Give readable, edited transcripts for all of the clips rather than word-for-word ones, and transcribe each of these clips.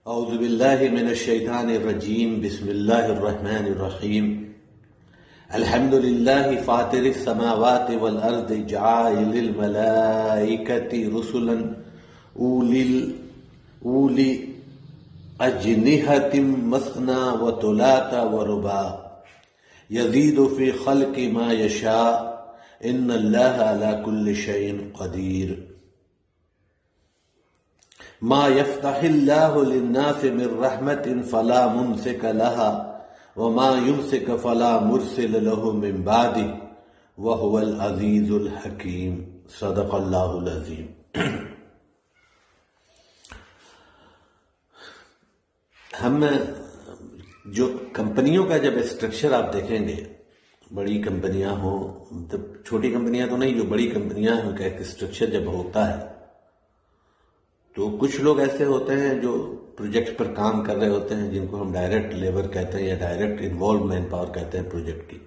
اعوذ باللہ من الشیطان الرجیم بسم اللہ الرحمن الرحیم الحمد للہ فاطر السماوات والارض جاعل الملائکۃ رسلا اولی اجنحۃ مثنی وثلاث ورباع یزید فی خلق ما یشاء ان اللہ علی کل شیء قدیر ما يفتح الله للناس من رحمة فلا ممسك لها وما يمسك فلا مرسل له من بعده وهو العزيز الحكيم صدق الله العظيم. ہم جو کمپنیوں کا جب اسٹرکچر آپ دیکھیں گے، بڑی کمپنیاں ہوں، چھوٹی کمپنیاں تو نہیں، جو بڑی کمپنیاں ہیں ان کا ایک اسٹرکچر جب ہوتا ہے تو کچھ لوگ ایسے ہوتے ہیں جو پروجیکٹ پر کام کر رہے ہوتے ہیں، جن کو ہم ڈائریکٹ لیبر کہتے ہیں یا ڈائریکٹ انوالو مین پاور کہتے ہیں. پروجیکٹ کی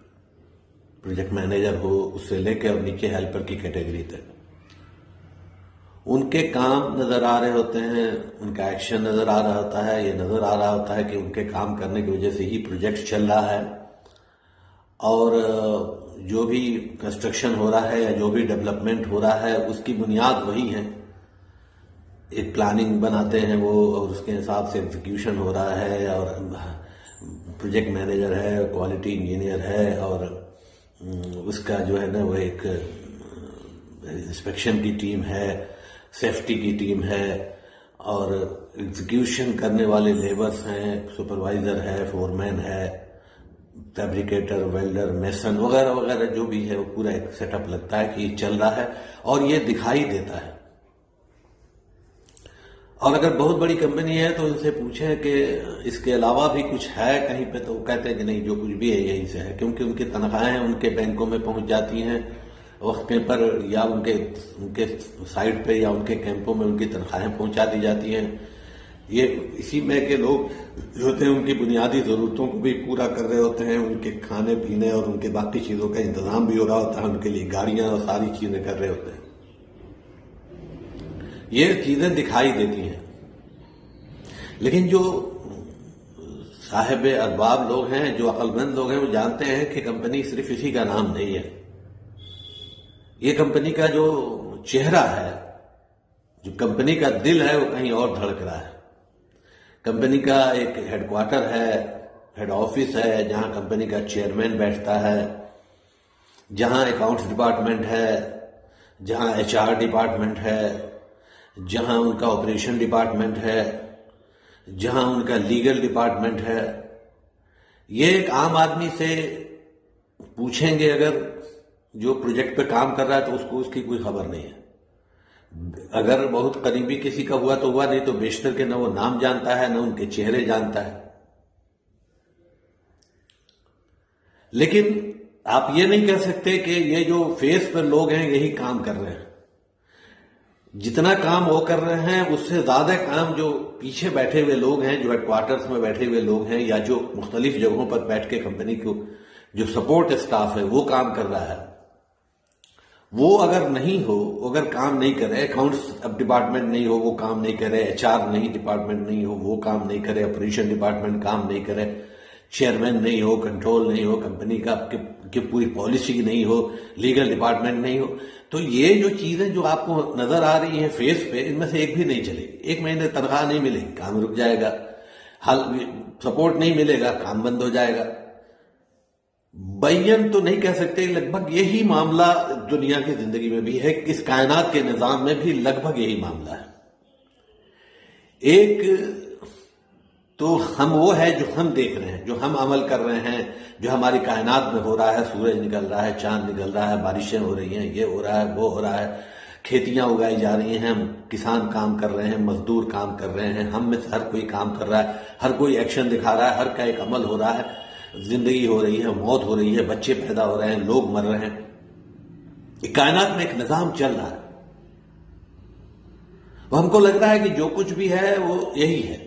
پروجیکٹ مینیجر ہو، اس سے لے کے اور نیچے ہیلپر کی کیٹیگری تک ان کے کام نظر آ رہے ہوتے ہیں، ان کا ایکشن نظر آ رہا ہوتا ہے، یہ نظر آ رہا ہوتا ہے کہ ان کے کام کرنے کی وجہ سے ہی پروجیکٹ چل رہا ہے، اور جو بھی کنسٹرکشن ہو رہا ہے یا جو بھی ڈیولپمنٹ ہو رہا ہے اس کی بنیاد وہی ہے. ایک پلاننگ بناتے ہیں وہ، اور اس کے حساب سے ایگزیکیوشن ہو رہا ہے، اور پروجیکٹ مینیجر ہے، کوالٹی انجینئر ہے، اور اس کا جو ہے نا وہ ایک انسپیکشن کی ٹیم ہے، سیفٹی کی ٹیم ہے، اور ایگزیکیوشن کرنے والے لیبرز ہیں، سپروائزر ہے، فورمین ہے، فیبریکیٹر، ویلڈر، میسن وغیرہ وغیرہ جو بھی ہے، وہ پورا ایک سیٹ اپ لگتا ہے کہ یہ چل رہا ہے اور یہ دکھائی دیتا ہے. اور اگر بہت بڑی کمپنی ہے تو ان سے پوچھیں کہ اس کے علاوہ بھی کچھ ہے کہیں پہ، تو وہ کہتے ہیں کہ نہیں، جو کچھ بھی ہے یہیں سے ہے، کیونکہ ان کی تنخواہیں ان کے بینکوں میں پہنچ جاتی ہیں وقت پر، یا ان کے سائٹ پہ یا ان کے کیمپوں میں ان کی تنخواہیں پہنچا دی جاتی ہیں. یہ اسی میں کہ لوگ جو ہوتے ہیں ان کی بنیادی ضرورتوں کو بھی پورا کر رہے ہوتے ہیں، ان کے کھانے پینے اور ان کے باقی چیزوں کا انتظام بھی ہو رہا ہوتا ہے، ان کے لیے گاڑیاں اور ساری چیزیں کر رہے ہوتے ہیں. یہ چیزیں دکھائی دیتی ہیں، لیکن جو صاحب ارباب لوگ ہیں، جو عقل مند لوگ ہیں، وہ جانتے ہیں کہ کمپنی صرف اسی کا نام نہیں ہے. یہ کمپنی کا جو چہرہ ہے، جو کمپنی کا دل ہے، وہ کہیں اور دھڑک رہا ہے. کمپنی کا ایک ہیڈ کوارٹر ہے، ہیڈ آفس ہے، جہاں کمپنی کا چیئرمین بیٹھتا ہے، جہاں اکاؤنٹس ڈپارٹمنٹ ہے، جہاں ایچ آر ڈپارٹمنٹ ہے، جہاں ان کا آپریشن ڈپارٹمنٹ ہے، جہاں ان کا لیگل ڈپارٹمنٹ ہے. یہ ایک عام آدمی سے پوچھیں گے اگر، جو پروجیکٹ پہ کام کر رہا ہے، تو اس کو اس کی کوئی خبر نہیں ہے. اگر بہت قریبی کسی کا ہوا تو ہوا، نہیں تو بیشتر کے نہ وہ نام جانتا ہے، نہ ان کے چہرے جانتا ہے. لیکن آپ یہ نہیں کہہ سکتے کہ یہ جو فیس پر لوگ ہیں یہی کام کر رہے ہیں. جتنا کام وہ کر رہے ہیں اس سے زیادہ کام جو پیچھے بیٹھے ہوئے لوگ ہیں، جو ہیڈ کوارٹرز میں بیٹھے ہوئے لوگ ہیں، یا جو مختلف جگہوں پر بیٹھ کے کمپنی کو جو سپورٹ اسٹاف ہے وہ کام کر رہا ہے. وہ اگر نہیں ہو، اگر کام نہیں کرے، اکاؤنٹس ڈپارٹمنٹ نہیں ہو، وہ کام نہیں کرے، ایچ آر نہیں ڈپارٹمنٹ نہیں ہو، وہ کام نہیں کرے، آپریشن ڈپارٹمنٹ کام نہیں کرے، چیئرمین نہیں ہو، کنٹرول نہیں ہو، کمپنی کی پوری پالیسی نہیں ہو، لیگل ڈپارٹمنٹ نہیں ہو، تو یہ جو چیزیں جو آپ کو نظر آ رہی ہیں فیس پہ، ان میں سے ایک بھی نہیں چلے گی. 1 مہینے تنخواہ نہیں ملے گی، کام رک جائے گا. سپورٹ نہیں ملے گا، کام بند ہو جائے گا. بیان تو نہیں کہہ سکتے، لگ بھگ یہی معاملہ دنیا کی زندگی میں بھی ہے، اس کائنات کے نظام میں بھی لگ بھگ یہی معاملہ ہے. ایک تو ہم وہ ہے جو ہم دیکھ رہے ہیں، جو ہم عمل کر رہے ہیں، جو ہماری کائنات میں ہو رہا ہے. سورج نکل رہا ہے، چاند نکل رہا ہے، بارشیں ہو رہی ہیں، یہ ہو رہا ہے، وہ ہو رہا ہے، کھیتیاں اگائی جا رہی ہیں، کسان کام کر رہے ہیں، مزدور کام کر رہے ہیں، ہم میں سے ہر کوئی کام کر رہا ہے، ہر کوئی ایکشن دکھا رہا ہے، ہر کا ایک عمل ہو رہا ہے. زندگی ہو رہی ہے، موت ہو رہی ہے، بچے پیدا ہو رہے ہیں، لوگ مر رہے ہیں. کائنات میں ایک نظام چل رہا ہے. وہ ہم کو لگ رہا ہے کہ جو کچھ بھی ہے وہ یہی ہے،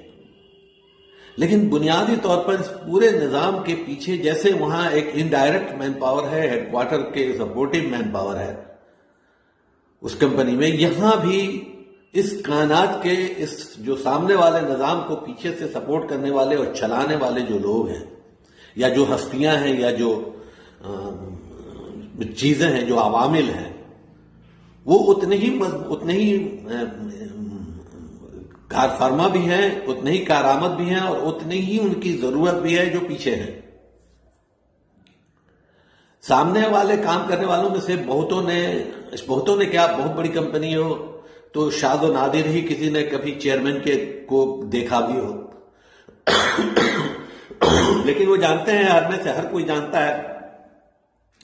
لیکن بنیادی طور پر اس پورے نظام کے پیچھے جیسے وہاں ایک انڈائریکٹ مین پاور ہے، ہیڈ کوارٹر کے سپورٹنگ مین پاور ہے اس کمپنی میں، یہاں بھی اس کائنات کے اس جو سامنے والے نظام کو پیچھے سے سپورٹ کرنے والے اور چلانے والے جو لوگ ہیں یا جو ہستیاں ہیں یا جو چیزیں ہیں، جو عوامل ہیں، وہ اتنے ہی کار فرما بھی ہیں، اتنے ہی کارآمد بھی ہیں، اور اتنی ہی ان کی ضرورت بھی ہے جو پیچھے ہیں۔ سامنے والے کام کرنے والوں میں سے بہتوں نے کیا، بہت بڑی کمپنی ہو تو شاذ و نادر ہی کسی نے کبھی چیئرمین کو دیکھا بھی ہو، لیکن وہ جانتے ہیں، ہر میں سے ہر کوئی جانتا ہے،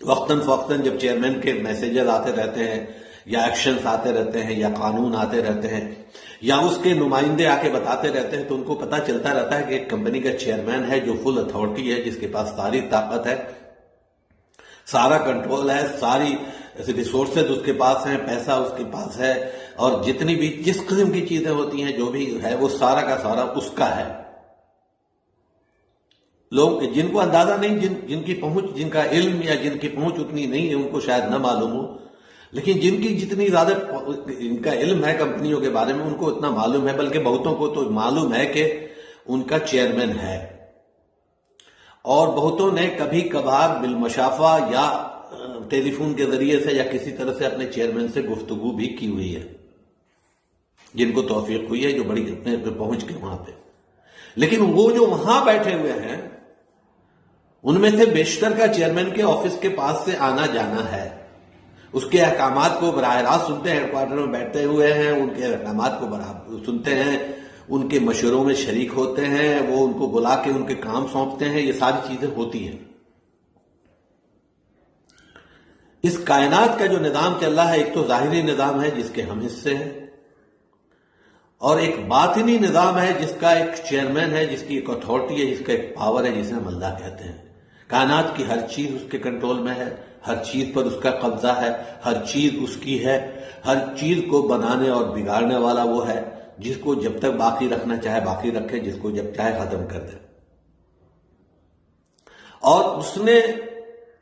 وقتاً فوقتاً جب چیئرمین کے میسیجز آتے رہتے ہیں یا ایکشنز آتے رہتے ہیں یا قانون آتے رہتے ہیں یا اس کے نمائندے آ کے بتاتے رہتے ہیں، تو ان کو پتہ چلتا رہتا ہے کہ ایک کمپنی کا چیئرمین ہے جو فل اتھارٹی ہے، جس کے پاس ساری طاقت ہے، سارا کنٹرول ہے، ساری ریسورسز اس کے پاس ہیں، پیسہ اس کے پاس ہے، اور جتنی بھی جس قسم کی چیزیں ہوتی ہیں، جو بھی ہے، وہ سارا کا سارا اس کا ہے۔ لوگ جن کو اندازہ نہیں، جن کی پہنچ، جن کا علم یا جن کی پہنچ اتنی نہیں ہے، ان کو شاید نہ معلوم ہو، لیکن جن کی جتنی زیادہ ان کا علم ہے کمپنیوں کے بارے میں، ان کو اتنا معلوم ہے، بلکہ بہتوں کو تو معلوم ہے کہ ان کا چیئرمین ہے، اور بہتوں نے کبھی کبھار بالمشافہ یا ٹیلی فون کے ذریعے سے یا کسی طرح سے اپنے چیئرمین سے گفتگو بھی کی ہوئی ہے، جن کو توفیق ہوئی ہے، جو بڑی پہنچ کے وہاں پہ۔ لیکن وہ جو وہاں بیٹھے ہوئے ہیں، ان میں سے بیشتر کا چیئرمین کے آفس کے پاس سے آنا جانا ہے، اس کے احکامات کو براہ راست سنتے ہیں، ہیڈ کوارٹر میں بیٹھتے ہوئے ہیں، ان کے احکامات کو سنتے ہیں، ان کے مشوروں میں شریک ہوتے ہیں، وہ ان کو بلا کے ان کے کام سونپتے ہیں، یہ ساری چیزیں ہوتی ہیں۔ اس کائنات کا جو نظام چل رہا ہے، ایک تو ظاہری نظام ہے جس کے ہم حصے ہیں، اور ایک باطنی نظام ہے جس کا ایک چیئرمین ہے، جس کی ایک اتھارٹی ہے، جس کا ایک پاور ہے، جسے ہم اللہ کہتے ہیں۔ کائنات کی ہر چیز اس کے کنٹرول میں ہے، ہر چیز پر اس کا قبضہ ہے، ہر چیز اس کی ہے، ہر چیز کو بنانے اور بگاڑنے والا وہ ہے، جس کو جب تک باقی رکھنا چاہے باقی رکھے، جس کو جب چاہے ختم کر دے۔ اور اس نے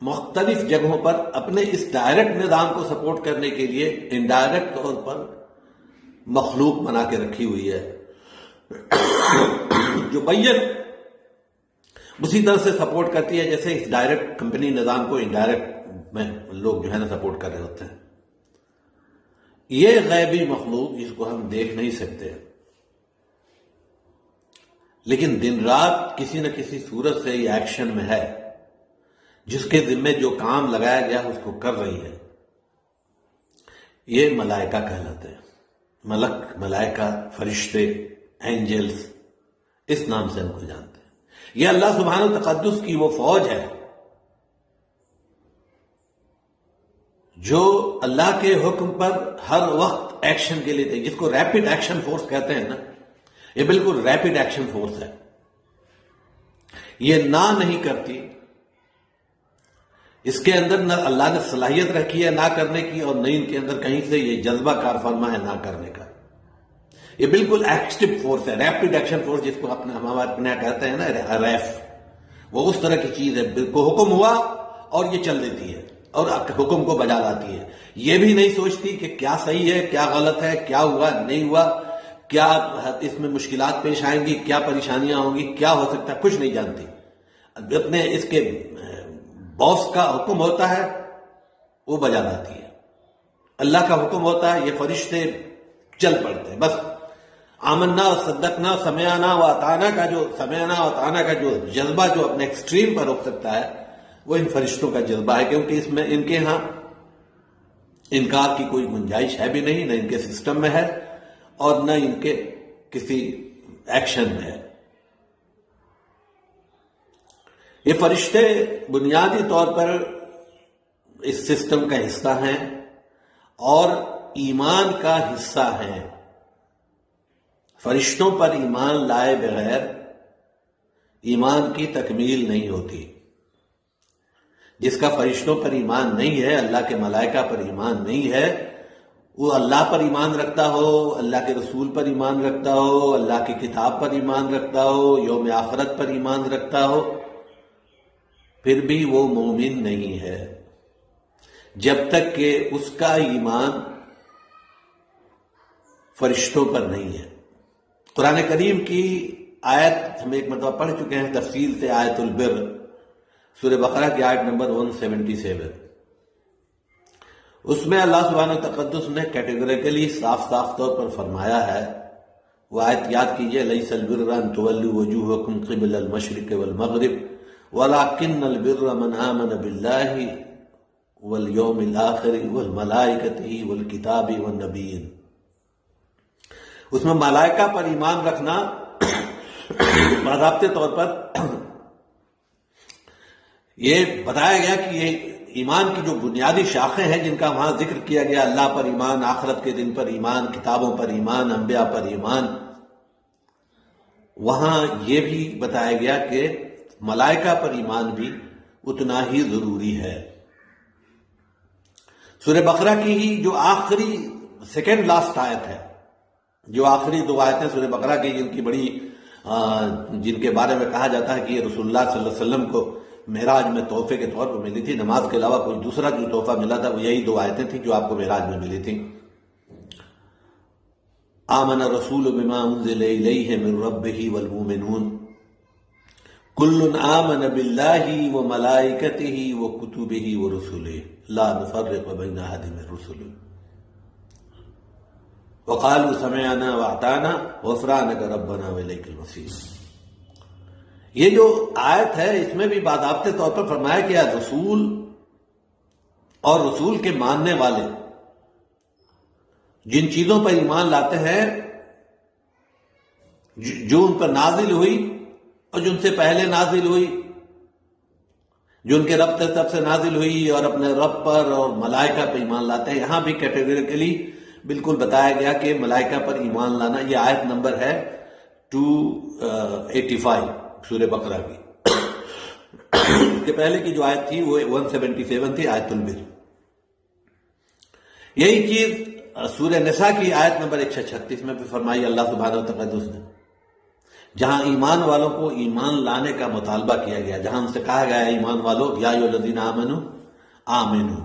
مختلف جگہوں پر اپنے اس ڈائریکٹ نظام کو سپورٹ کرنے کے لیے انڈائریکٹ طور پر مخلوق بنا کے رکھی ہوئی ہے، جو بین اسی طرح سے سپورٹ کرتی ہے جیسے اس ڈائریکٹ کمپنی نظام کو انڈائریکٹ میں لوگ جو ہے نا سپورٹ کر رہے ہوتے ہیں۔ یہ غیبی مخلوق جس کو ہم دیکھ نہیں سکتے، لیکن دن رات کسی نہ کسی صورت سے یہ ایکشن میں ہے، جس کے ذمے جو کام لگایا گیا اس کو کر رہی ہے، یہ ملائکہ کہلاتے ہیں۔ ملک، ملائکہ، فرشتے، اینجلز، اس نام سے ہم کو جانتے ہیں۔ یہ اللہ سبحانہ و تقدس کی وہ فوج ہے جو اللہ کے حکم پر ہر وقت ایکشن کے لیے، جس کو ریپڈ ایکشن فورس کہتے ہیں نا، یہ بالکل ریپڈ ایکشن فورس ہے۔ یہ نہ نہیں کرتی، اس کے اندر نہ اللہ نے صلاحیت رکھی ہے نہ کرنے کی، اور نہ ان کے اندر کہیں سے یہ جذبہ کار فرما ہے نہ کرنے کا۔ یہ بالکل ایکٹیو فورس ہے، ریپڈ ایکشن فورس، جس کو ہم اپنے کہتے ہیں نا ریف، وہ اس طرح کی چیز ہے، بالکل حکم ہوا اور یہ چل دیتی ہے اور حکم کو بجا لاتی ہے۔ یہ بھی نہیں سوچتی کہ کیا صحیح ہے، کیا غلط ہے، کیا ہوا نہیں ہوا، کیا اس میں مشکلات پیش آئیں گی، کیا پریشانیاں ہوں گی، کیا ہو سکتا ہے، کچھ نہیں جانتی۔ اپنے اس کے باس کا حکم ہوتا ہے، وہ بجا لاتی ہے۔ اللہ کا حکم ہوتا ہے، یہ فرشتے چل پڑتے ہیں۔ بس آمنا صدقنا سمعنا و اطعنا کا جو جذبہ جو اپنے ایکسٹریم پر رک سکتا ہے، وہ ان فرشتوں کا جذبہ ہے، کیونکہ اس میں ان کے ہاں انکار کی کوئی گنجائش ہے بھی نہیں، نہ ان کے سسٹم میں ہے اور نہ ان کے کسی ایکشن میں ہے۔ یہ فرشتے بنیادی طور پر اس سسٹم کا حصہ ہیں اور ایمان کا حصہ ہیں۔ فرشتوں پر ایمان لائے بغیر ایمان کی تکمیل نہیں ہوتی۔ جس کا فرشتوں پر ایمان نہیں ہے، اللہ کے ملائکہ پر ایمان نہیں ہے، وہ اللہ پر ایمان رکھتا ہو، اللہ کے رسول پر ایمان رکھتا ہو، اللہ کی کتاب پر ایمان رکھتا ہو، یوم آخرت پر ایمان رکھتا ہو، پھر بھی وہ مومن نہیں ہے، جب تک کہ اس کا ایمان فرشتوں پر نہیں ہے۔ قرآن کریم کی آیت ہم ایک مرتبہ پڑھ چکے ہیں تفصیل سے، آیت البر، سورہ بقرہ کی آیت نمبر 177۔ اس میں اللہ سبحانہ تقدس نے کیٹیگوریکلی صاف طور پر فرمایا ہے، وہ آیت یاد کیجئے، لیس البر ان تولوا وجوہکم قبل المشرق والمغرب ولکن البر من آمن باللہ والیوم الآخر والملائکۃ والکتاب والنبیین۔ اس میں ملائکہ پر ایمان رکھنا باضابطے طور پر یہ بتایا گیا کہ یہ ایمان کی جو بنیادی شاخیں ہیں جن کا وہاں ذکر کیا گیا، اللہ پر ایمان، آخرت کے دن پر ایمان، کتابوں پر ایمان، انبیاء پر ایمان، وہاں یہ بھی بتایا گیا کہ ملائکہ پر ایمان بھی اتنا ہی ضروری ہے۔ سورہ بقرہ کی ہی جو آخری سیکنڈ لاسٹ آیت ہے، جو آخری دو آیتیں سورہ بقرہ کی جن کے بارے میں کہا جاتا ہے کہ یہ رسول اللہ صلی اللہ علیہ وسلم کو معراج میں تحفے کے طور پر ملی تھی، نماز کے علاوہ کوئی دوسرا جو تحفہ ملا تھا وہ یہی دو آیتیں تھیں جو آپ کو معراج میں ملی تھیں۔ آمن الرسول بما انزل الیہ من ربہ والمؤمنون کل آمن باللہ وملائکتہ وکتبہ ورسلہ لا نفرق بین احد من رسلہ وقالوا سمعنا واطعنا غفرانک ربنا والیک المصیر۔ یہ جو آیت ہے اس میں بھی باضابطے طور پر فرمایا گیا رسول اور رسول کے ماننے والے جن چیزوں پر ایمان لاتے ہیں جو ان پر نازل ہوئی اور جو ان سے پہلے نازل ہوئی، جو ان کے رب سے نازل ہوئی، اور اپنے رب پر اور ملائکہ پر ایمان لاتے ہیں۔ یہاں بھی کیٹیگوریکلی بالکل بتایا گیا کہ ملائکہ پر ایمان لانا، یہ آیت نمبر ہے 285 سورہ بقرہ کی۔ اس کے پہلے کی جو آیت تھی وہ 177 تھی، آیت البر۔ یہی چیز سورہ نساء کی آیت نمبر 136 میں بھی فرمائی اللہ سبحانہ و تقدس نے، جہاں ایمان والوں کو ایمان لانے کا مطالبہ کیا گیا، جہاں ان سے کہا گیا ایمان والو یا ایھا الذین آمنوا آمنوا،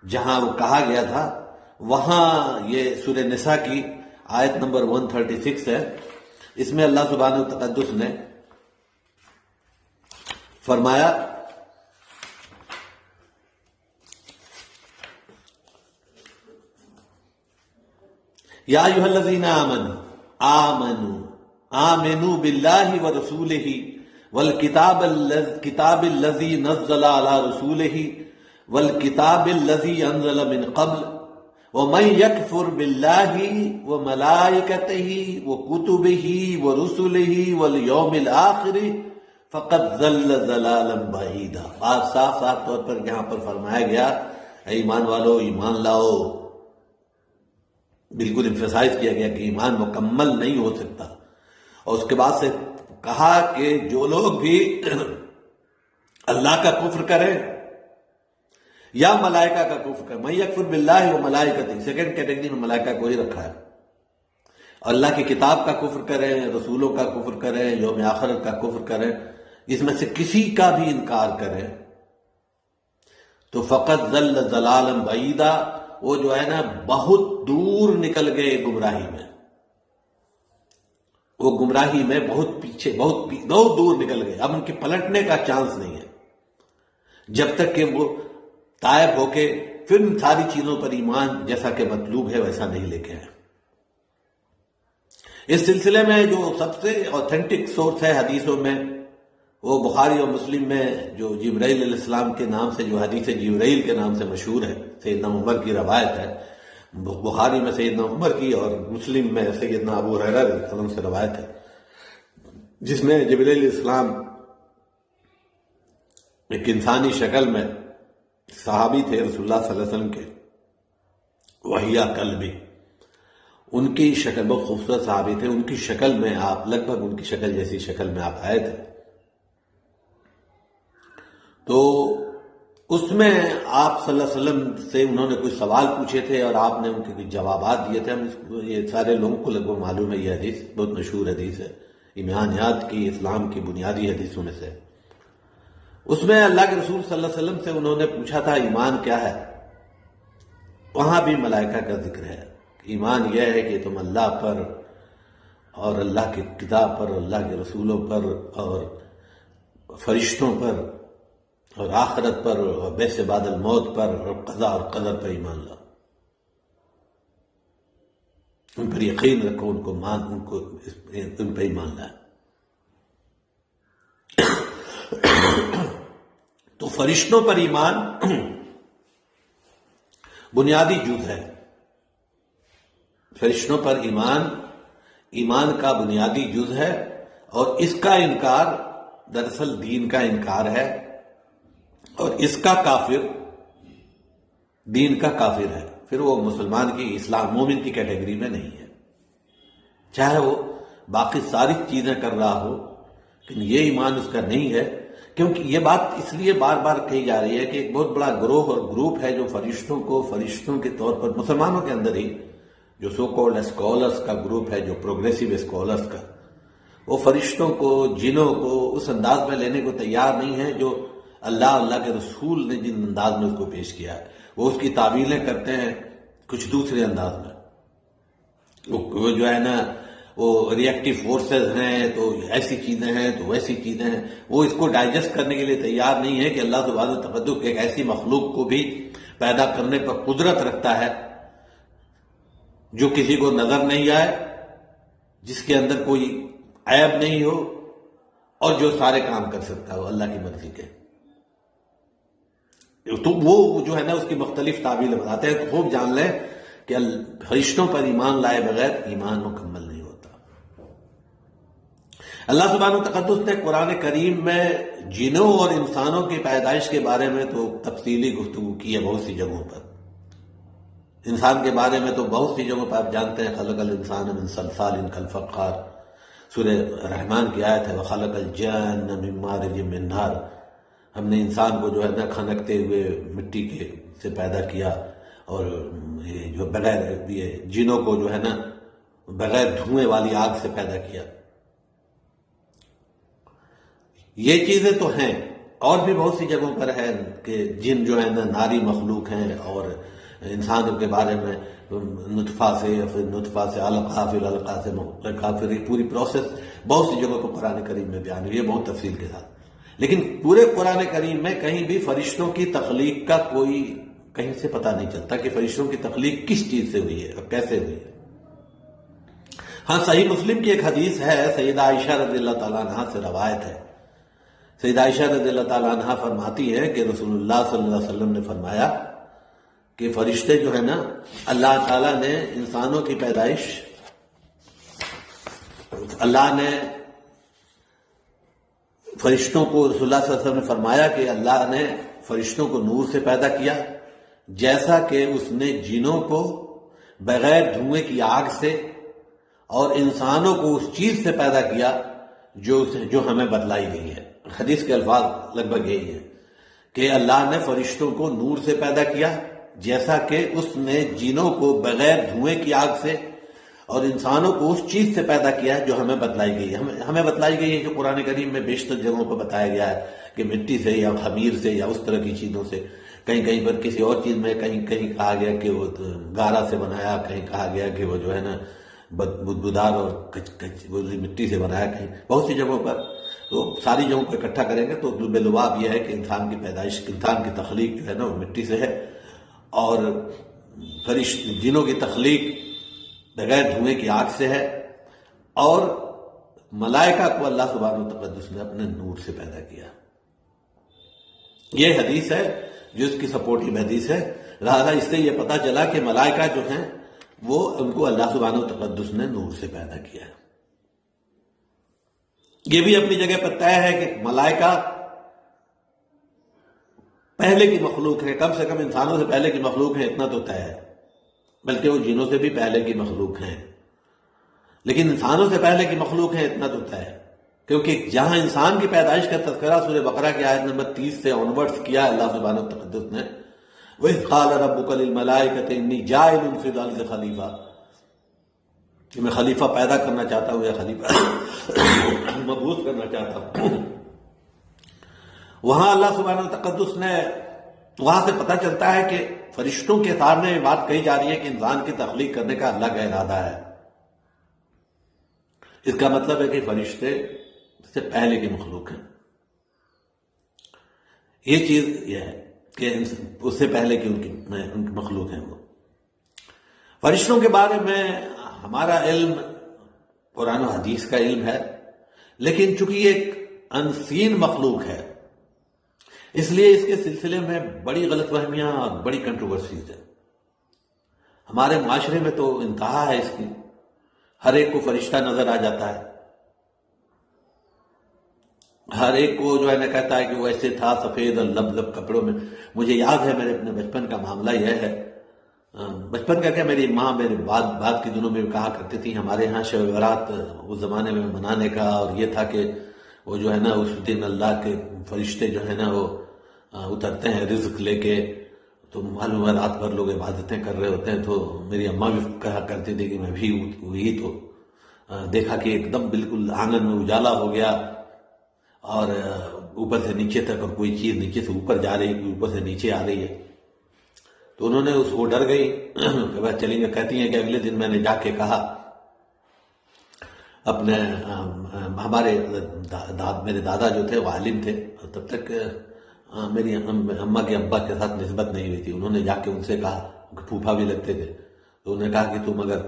جہاں وہ کہا گیا تھا وہاں یہ سورہ نساء کی آیت نمبر 136 ہے۔ اس میں اللہ سبحانہ و تقدس نے فرمایا یا ایھا الذین آمنوا باللہ ورسولہ والکتاب الذی نزل علی رسولہ والکتاب الذی انزل من قبل ومن یکفر باللہ وملائکتہ وکتبہ ورسلہ والیوم الآخر فقد ضل ضلالا بعیدا۔ صاف طور پر یہاں پر فرمایا گیا اے ایمان والو ایمان لاؤ، بالکل امفسائز کیا گیا کہ ایمان مکمل نہیں ہو سکتا، اور اس کے بعد سے کہا کہ جو لوگ بھی اللہ کا کفر کریں یا ملائکہ کا کفر کریں، من یکفر باللہ و ملائکتہ، سیکنڈ کیٹیگری میں ملائکہ کو ہی رکھا ہے، اللہ کی کتاب کا کفر کریں، رسولوں کا کفر کریں، یوم آخرت کا کفر کریں، اس میں سے کسی کا بھی انکار کریں تو فقط ضل ضلالا بعیدا، وہ جو ہے نا بہت دور نکل گئے گمراہی میں، وہ گمراہی میں بہت پیچھے بہت دور نکل گئے، اب ان کے پلٹنے کا چانس نہیں ہے جب تک کہ وہ تائب ہو کے پھر ان ساری چیزوں پر ایمان جیسا کہ مطلوب ہے ویسا نہیں لے کے آئے۔ اس سلسلے میں جو سب سے اوتھینٹک سورس ہے حدیثوں میں وہ بخاری اور مسلم میں جو جبرائیل علیہ السلام کے نام سے جو حدیث جبرائیل کے نام سے مشہور ہے، سیدنا عمر کی روایت ہے، بخاری میں سیدنا عمر کی اور مسلم میں سیدنا ابو ہریرہ رضی اللہ عنہ سے روایت ہے، جس میں جبرائیل علیہ السلام ایک انسانی شکل میں صحابی تھے رسول اللہ صلی اللہ علیہ وسلم کے، وحیہ قلبی، ان کی شکل بہت خوبصورت صحابی تھے، ان کی شکل میں آپ لگ بھگ ان کی شکل جیسی شکل میں آپ آئے تھے، تو اس میں آپ صلی اللہ علیہ وسلم سے انہوں نے کچھ سوال پوچھے تھے اور آپ نے ان کے کچھ جوابات دیے تھے۔ یہ سارے لوگوں کو لگ بھگ معلوم ہے، یہ حدیث بہت مشہور حدیث ہے، ایمانیات کی، اسلام کی بنیادی حدیثوں میں سے۔ اس میں اللہ کے رسول صلی اللہ علیہ وسلم سے انہوں نے پوچھا تھا ایمان کیا ہے، وہاں بھی ملائکہ کا ذکر ہے ایمان یہ ہے کہ تم اللہ پر اور اللہ کی کتاب پر، اللہ کے رسولوں پر اور فرشتوں پر اور آخرت پر اور بعث بعد الموت پر اور قضاء اور قدر پر ایمان لاؤ، ان پر یقین رکھو، ان پر ایمان لائے۔ تو فرشتوں پر ایمان بنیادی جز ہے۔ فرشتوں پر ایمان کا بنیادی جز ہے، اور اس کا انکار دراصل دین کا انکار ہے، اور اس کا کافر دین کا کافر ہے، پھر وہ مسلمان کی، اسلام مومن کی کیٹیگری میں نہیں ہے، چاہے وہ باقی ساری چیزیں کر رہا ہو، لیکن یہ ایمان اس کا نہیں ہے۔ کیونکہ یہ بات اس لیے بار بار کہی جا رہی ہے کہ ایک بہت بڑا گروہ اور گروپ ہے جو فرشتوں کے طور پر مسلمانوں کے اندر ہی، جو سو کالڈ اسکالرس کا گروپ ہے، جو پروگریسو اسکالرس کا، وہ فرشتوں کو، جنوں کو اس انداز میں لینے کو تیار نہیں ہے جو اللہ کے رسول نے جن انداز میں اس کو پیش کیا ہے۔ وہ اس کی تعویلیں کرتے ہیں کچھ دوسرے انداز میں، وہ جو ہے نا، وہ ریئیکٹیو فورسز ہیں تو ایسی چیزیں ہیں تو ویسی چیزیں ہیں، وہ اس کو ڈائجسٹ کرنے کے لیے تیار نہیں ہے کہ اللہ سبحانہ وتعالی ایک ایسی مخلوق کو بھی پیدا کرنے پر قدرت رکھتا ہے جو کسی کو نظر نہیں آئے، جس کے اندر کوئی عیب نہیں ہو، اور جو سارے کام کر سکتا ہو اللہ کی مرضی کے۔ تو وہ جو ہے نا اس کی مختلف تعبیریں بتاتے ہیں۔ تو خوب جان لیں کہ فرشتوں پر ایمان لائے بغیر ایمان مکمل نہیں ہوتا۔ اللہ سبحانہ وتعالی نے قرآن کریم میں جنوں اور انسانوں کی پیدائش کے بارے میں تو تفصیلی گفتگو کی ہے بہت سی جگہوں پر۔ انسان کے بارے میں تو بہت سی جگہوں پر آپ جانتے ہیں، خلق الانسان من صلصال کالفخار، سورہ رحمان کی آیت ہے، وخلق الجان من مارج من نار، ہم نے انسان کو جو ہے نا کھنکتے ہوئے مٹی کے سے پیدا کیا، اور جو بغیر جنوں کو جو ہے نا بغیر دھوئیں والی آگ سے پیدا کیا۔ یہ چیزیں تو ہیں، اور بھی بہت سی جگہوں پر ہے کہ جن جو ہے نا ناری مخلوق ہیں، اور انسانوں کے بارے میں نطفہ سے، پھر نطفہ سے علقہ، پھر علقہ سے مخلقہ، پھر یہ پوری پروسیس بہت سی جگہوں پر قرآن کریم میں بیان ہوئی ہے بہت تفصیل کے ساتھ۔ لیکن پورے قرآن کریم میں کہیں بھی فرشتوں کی تخلیق کا کوئی کہیں سے پتہ نہیں چلتا کہ فرشتوں کی تخلیق کس چیز سے ہوئی ہے اور کیسے ہوئی ہے۔ ہاں، صحیح مسلم کی ایک حدیث ہے، سیدہ عائشہ رضی اللہ تعالیٰ عنہ سے روایت ہے۔ سیدہ عائشہ رضی اللہ تعالیٰ عنہ فرماتی ہے کہ رسول اللہ صلی اللہ علیہ وسلم نے فرمایا کہ فرشتے جو ہے نا، اللہ تعالیٰ نے انسانوں کی پیدائش، اللہ نے فرشتوں کو، رسول اللہ صلی اللہ علیہ وسلم نے فرمایا کہ اللہ نے فرشتوں کو نور سے پیدا کیا، جیسا کہ اس نے جنوں کو بغیر دھوئیں کی آگ سے، اور انسانوں کو اس چیز سے پیدا کیا جو ہمیں بتلائی گئی ہے۔ حدیث کے الفاظ لگ بھگ یہی ہے کہ اللہ نے فرشتوں کو نور سے پیدا کیا، جیسا کہ اس نے جنوں کو بغیر دھوئیں کی آگ سے، اور انسانوں کو اس چیز سے پیدا کیا ہے جو ہمیں بتلائی گئی ہے۔ ہمیں بتلائی گئی ہے جو قرآن کریم میں بیشتر جگہوں پر بتایا گیا ہے کہ مٹی سے یا خمیر سے یا اس طرح کی چیزوں سے، کہیں کہیں پر کسی اور چیز میں، کہیں کہا گیا کہ وہ گارا سے بنایا، کہیں کہا گیا کہ وہ جو ہے نا بدبودار اور مٹی سے بنایا، کہیں بہت سی جگہوں پر۔ تو ساری جگہوں کو اکٹھا کریں گے تو باللباب یہ ہے کہ انسان کی پیدائش، انسان کی تخلیق جو ہے نا وہ مٹی سے ہے، اور جنوں کی تخلیق بغیر دھوئیں کی آگ سے ہے، اور ملائکہ کو اللہ سبحانہ وتعالی نے اپنے نور سے پیدا کیا۔ یہ حدیث ہے جو اس کی سپورٹنگ حدیث ہے۔ لہذا اس سے یہ پتہ چلا کہ ملائکہ جو ہیں وہ ان کو اللہ سبحانہ وتعالی نے نور سے پیدا کیا ہے۔ یہ بھی اپنی جگہ پر طے ہے کہ ملائکہ پہلے کی مخلوق ہے، کم سے کم انسانوں سے پہلے کی مخلوق ہے، اتنا تو طے ہے، بلکہ وہ جنوں سے بھی پہلے کی مخلوق ہیں، لیکن انسانوں سے پہلے کی مخلوق ہے، اتنا تو طے ہے، کیونکہ جہاں انسان کی پیدائش کا تذکرہ سورہ بقرہ کی آیت نمبر 30 سے آنورڈز کیا اللہ سبحانہ وتعالی نے، وَإِذْ قَالَ رَبُّكَ لِلْمَلَائِكَةِ إِنِّي جَاعِلٌ فِي الْأَرْضِ خَلِيفَةً، کہ میں خلیفہ پیدا کرنا چاہتا ہوں یا خلیفہ مبعوث کرنا چاہتا ہوں۔ وہاں اللہ سبحانہ وتعالی نے تو وہاں سے پتہ چلتا ہے کہ فرشتوں کے سامنے یہ بات کہی جا رہی ہے کہ انسان کی تخلیق کرنے کا اللہ کا ارادہ ہے. اس کا مطلب ہے کہ فرشتے سے پہلے کی مخلوق ہیں. یہ چیز یہ ہے کہ اس سے پہلے کی ان کی مخلوق ہیں. وہ فرشتوں کے بارے میں ہمارا علم قرآن و حدیث کا علم ہے، لیکن چونکہ یہ ایک انسین مخلوق ہے اس لیے اس کے سلسلے میں بڑی غلط فہمیاں اور بڑی کنٹروورسیز ہیں. ہمارے معاشرے میں تو انتہا ہے اس کی، ہر ایک کو فرشتہ نظر آ جاتا ہے، ہر ایک کو جو ہے نا کہتا ہے کہ وہ ایسے تھا سفید اور لب لب کپڑوں میں. مجھے یاد ہے میرے اپنے بچپن کا معاملہ یہ ہے، بچپن کا کیا، میری ماں میرے بعد کے دنوں میں کہا کرتی تھی ہمارے ہاں شب برات اس زمانے میں منانے کا، اور یہ تھا کہ وہ جو ہے نا اس دن اللہ کے فرشتے جو ہے نا وہ اترتے ہیں رزق لے کے، تو معلوم ہے رات بھر لوگ عبادتیں کر رہے ہوتے ہیں. تو میری اماں بھی کہا کرتی تھی کہ میں بھی ہوئی تو دیکھا کہ ایک دم بالکل آنگن میں اجالا ہو گیا اور اوپر سے نیچے تک، اور کوئی چیز نیچے سے اوپر جا رہی ہے، اوپر سے نیچے آ رہی ہے. تو انہوں نے اس کو ڈر گئی کہ بس چلیں گے. کہتی ہیں کہ اگلے دن میں نے جا کے کہا اپنے ہمارے میرے دادا جو تھے وہ عالم تھے، تب تک میری اماں کے ابا کے ساتھ نسبت نہیں ہوئی تھی. انہوں نے جا کے ان سے کہا کہ پھوپھا بھی لگتے تھے، تو انہوں نے کہا کہ تم اگر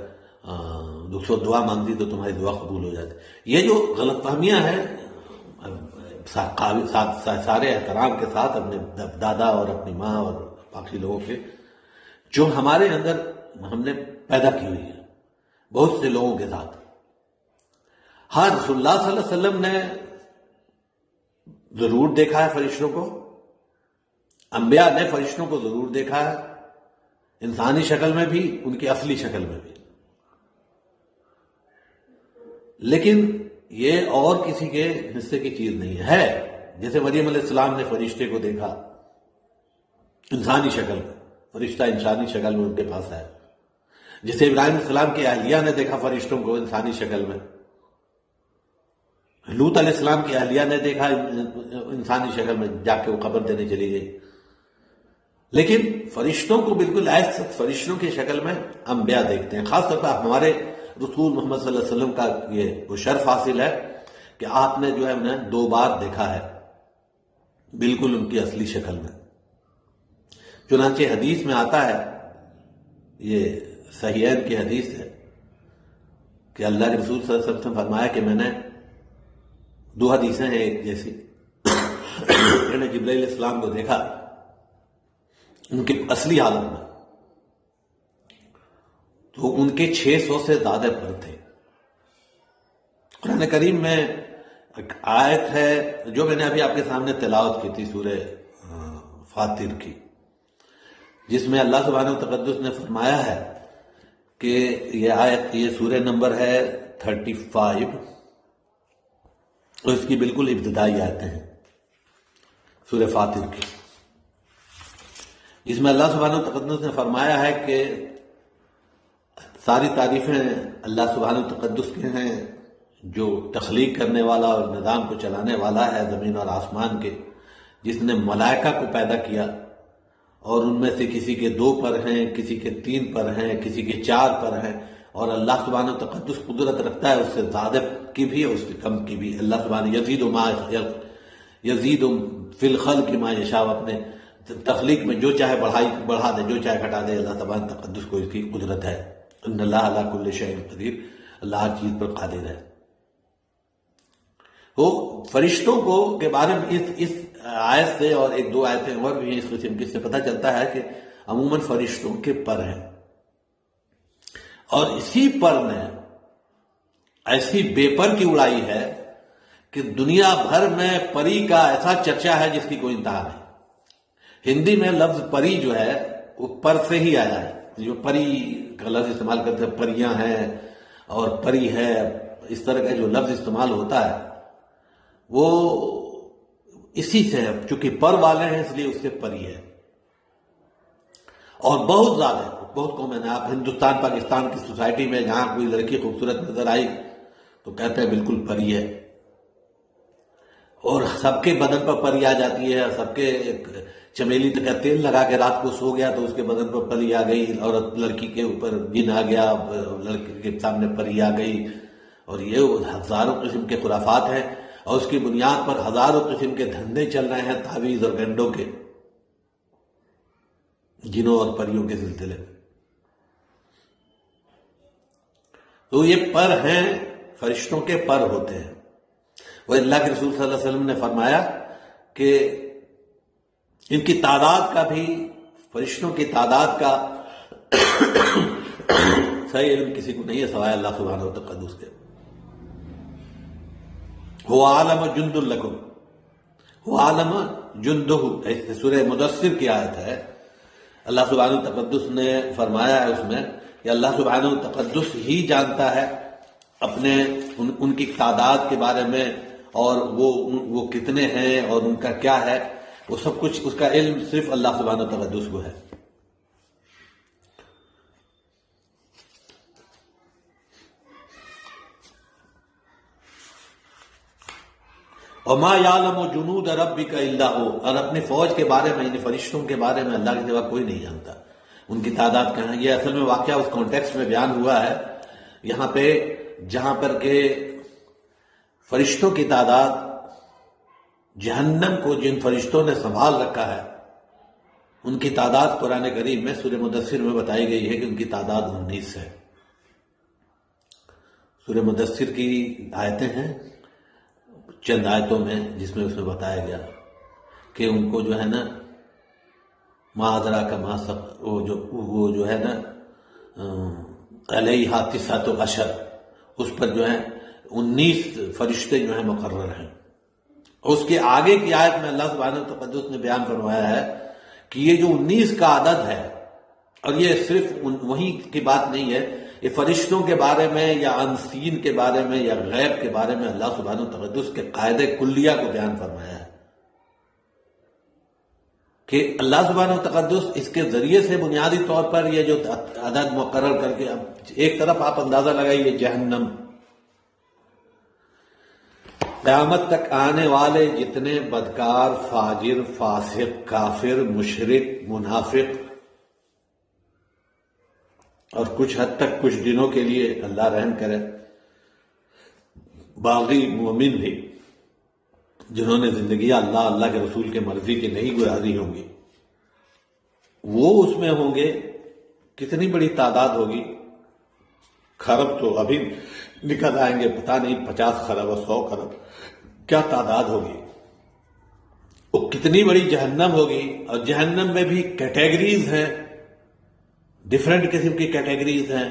دعا مانگتی تو تمہاری دعا قبول ہو جاتی. یہ جو غلط فہمیاں ہیں سارے احترام کے ساتھ اپنے دادا اور اپنی ماں اور باقی لوگوں کے، جو ہمارے اندر ہم نے پیدا کی ہوئی ہے بہت سے لوگوں کے ساتھ. ہاں رسول اللہ صلی اللہ علیہ وسلم نے ضرور دیکھا ہے فرشتوں کو، انبیاء نے فرشتوں کو ضرور دیکھا ہے، انسانی شکل میں بھی، ان کی اصلی شکل میں بھی. لیکن یہ اور کسی کے حصے کی چیز نہیں ہے. جیسے مریم علیہ السلام نے فرشتے کو دیکھا انسانی شکل میں، فرشتہ انسانی شکل میں ان کے پاس ہے. جسے ابراہیم علیہ السلام کی اہلیہ نے دیکھا فرشتوں کو انسانی شکل میں، لوط علیہ السلام کی اہلیہ نے دیکھا انسانی شکل میں، جا کے وہ خبر دینے چلی گئی. لیکن فرشتوں کو بالکل ایسے فرشتوں کی شکل میں انبیاء دیکھتے ہیں. خاص طور پر ہمارے رسول محمد صلی اللہ علیہ وسلم کا یہ وہ شرف حاصل ہے کہ آپ نے جو ہے انہیں 2 بار دیکھا ہے بالکل ان کی اصلی شکل میں. چنانچہ حدیث میں آتا ہے، یہ صحیحین کی حدیث ہے کہ اللہ کے رسول صلی اللہ علیہ وسلم نے فرمایا کہ میں نے 2 حدیثیں ہیں ایک جیسی، میں نے جبرائیل علیہ السلام کو دیکھا ان کی اصلی حالت میں، تو ان کے 600 سے زیادہ پر تھے. قرآن کریم میں ایک آیت ہے جو میں نے ابھی آپ کے سامنے تلاوت کی تھی سورہ فاطر کی، جس میں اللہ سبحانہ و تقدس نے فرمایا ہے کہ یہ آیت، یہ سورہ نمبر ہے 35 اور اس کی بالکل ابتدائی آیتیں ہیں سورہ فاطر کی، جس میں اللہ سبحانہ و تقدس نے فرمایا ہے کہ ساری تعریفیں اللہ سبحانہ و تقدس کے ہیں جو تخلیق کرنے والا اور نظام کو چلانے والا ہے زمین اور آسمان کے، جس نے ملائکہ کو پیدا کیا اور ان میں سے کسی کے 2 پر ہیں، کسی کے 3 پر ہیں، کسی کے 4 پر ہیں. اور اللہ سبحانہ و تقدس قدرت رکھتا ہے اس سے زیادہ کی بھی اور اس سے کم کی بھی. اللہ سبحانہ یزید فی الخلق ما یشاء، اپنے تخلیق میں جو چاہے بڑھا دے، جو چاہے گھٹا دے. اللہ تبارک تقدس کو اس کی قدرت ہے. ان اللہ علی کل شیء قدیر، اللہ ہر چیز پر قادر ہے. وہ فرشتوں کو کے بارے میں اس آیت سے اور 1-2 آیتیں اور بھی اس قسم کی سے پتہ چلتا ہے کہ عموماً فرشتوں کے پر ہیں، اور اسی پر نے ایسی بے پر کی اڑائی ہے کہ دنیا بھر میں پری کا ایسا چرچا ہے جس کی کوئی انتہا نہیں. ہندی میں لفظ پری جو ہے وہ پر سے ہی آیا ہے. جو پری کا لفظ استعمال کرتے ہیں، پریاں ہیں اور پری ہے، اس طرح کا جو لفظ استعمال ہوتا ہے وہ اسی سے ہے. چونکہ پر والے ہیں اس لیے اس سے پری ہے. اور بہت زیادہ، بہت قوم ہے. آپ ہندوستان پاکستان کی سوسائٹی میں جہاں کوئی لڑکی خوبصورت نظر آئی تو کہتے ہیں بالکل پری ہے. اور سب کے بدن پر پری آ جاتی ہے، سب کے چمیلی کا تیل لگا کے رات کو سو گیا تو اس کے بدن پر پری آ گئی، عورت لڑکی کے اوپر جن آ گیا، لڑکی کے سامنے پری آ گئی، اور یہ ہزاروں قسم کے خرافات ہیں، اور اس کی بنیاد پر ہزاروں قسم کے دھندے چل رہے ہیں تعویذ اور گنڈوں کے، جنوں اور پریوں کے سلسلے میں۔ تو یہ پر ہیں، فرشتوں کے پر ہوتے ہیں۔ وہ اللہ کے رسول صلی اللہ علیہ وسلم نے فرمایا کہ ان کی تعداد کا بھی، فرشتوں کی تعداد کا صحیح علم کسی کو نہیں ہے سوائے اللہ سبحانہ و تقدس کے۔ هو عالم جند لکم، هو عالم جندہ، ایسے سورہ مدثر کی آیت ہے۔ اللہ سبحانہ و تقدس نے فرمایا ہے اس میں کہ اللہ سبحانہ و تقدس ہی جانتا ہے اپنے ان کی تعداد کے بارے میں، اور وہ کتنے ہیں اور ان کا کیا ہے، وہ سب کچھ اس کا علم صرف اللہ سبحانہ و تقدس کو ہے۔ وَمَا يَعْلَمُ جُنُودَ رَبِّكَ إِلَّا هُوَ، اور اپنی فوج کے بارے میں، یعنی فرشتوں کے بارے میں اللہ کے سوا کوئی نہیں جانتا ان کی تعداد کہاں۔ یہ اصل میں واقعہ اس کانٹیکسٹ میں بیان ہوا ہے یہاں پہ جہاں پر کہ فرشتوں کی تعداد، جہنم کو جن فرشتوں نے سنبھال رکھا ہے ان کی تعداد قرآن کریم میں سورہ مدثر میں بتائی گئی ہے کہ ان کی تعداد 19 ہے۔ سورہ مدثر کی آیتیں ہیں چند آیتوں میں، جس میں اس میں بتایا گیا کہ ان کو جو ہے نا ما ادراک ما سبق، وہ جو ہے نا علیہا تسعۃ عشر، اس پر جو ہے 19 فرشتے جو ہیں مقرر ہیں۔ اور اس کے آگے کی آیت میں اللہ سبحانہ و تقدس نے بیان فرمایا ہے کہ یہ جو 19 کا عدد ہے، اور یہ صرف وہی کی بات نہیں ہے، یہ فرشتوں کے بارے میں یا انسین کے بارے میں یا غیب کے بارے میں اللہ سبحانہ و تقدس کے قاعدے کلیہ کو بیان فرمایا ہے کہ اللہ سبحانہ و تقدس اس کے ذریعے سے بنیادی طور پر یہ جو عدد مقرر کر کے، اب ایک طرف آپ اندازہ لگائیے جہنم، قیامت تک آنے والے جتنے بدکار، فاجر، فاسق، کافر، مشرک، منافق، اور کچھ حد تک کچھ دنوں کے لیے اللہ رحم کرے باغی مومن بھی، جنہوں نے زندگیاں اللہ کے رسول کے مرضی کی نہیں گزاری ہوں گی، وہ اس میں ہوں گے۔ کتنی بڑی تعداد ہوگی، خرب تو ابھی نکل آئیں گے، پتہ نہیں 50 خرب اور 100 خرب کیا تعداد ہوگی۔ وہ کتنی بڑی جہنم ہوگی، اور جہنم میں بھی کیٹیگریز ہیں، ڈیفرنٹ قسم کی کیٹیگریز ہیں،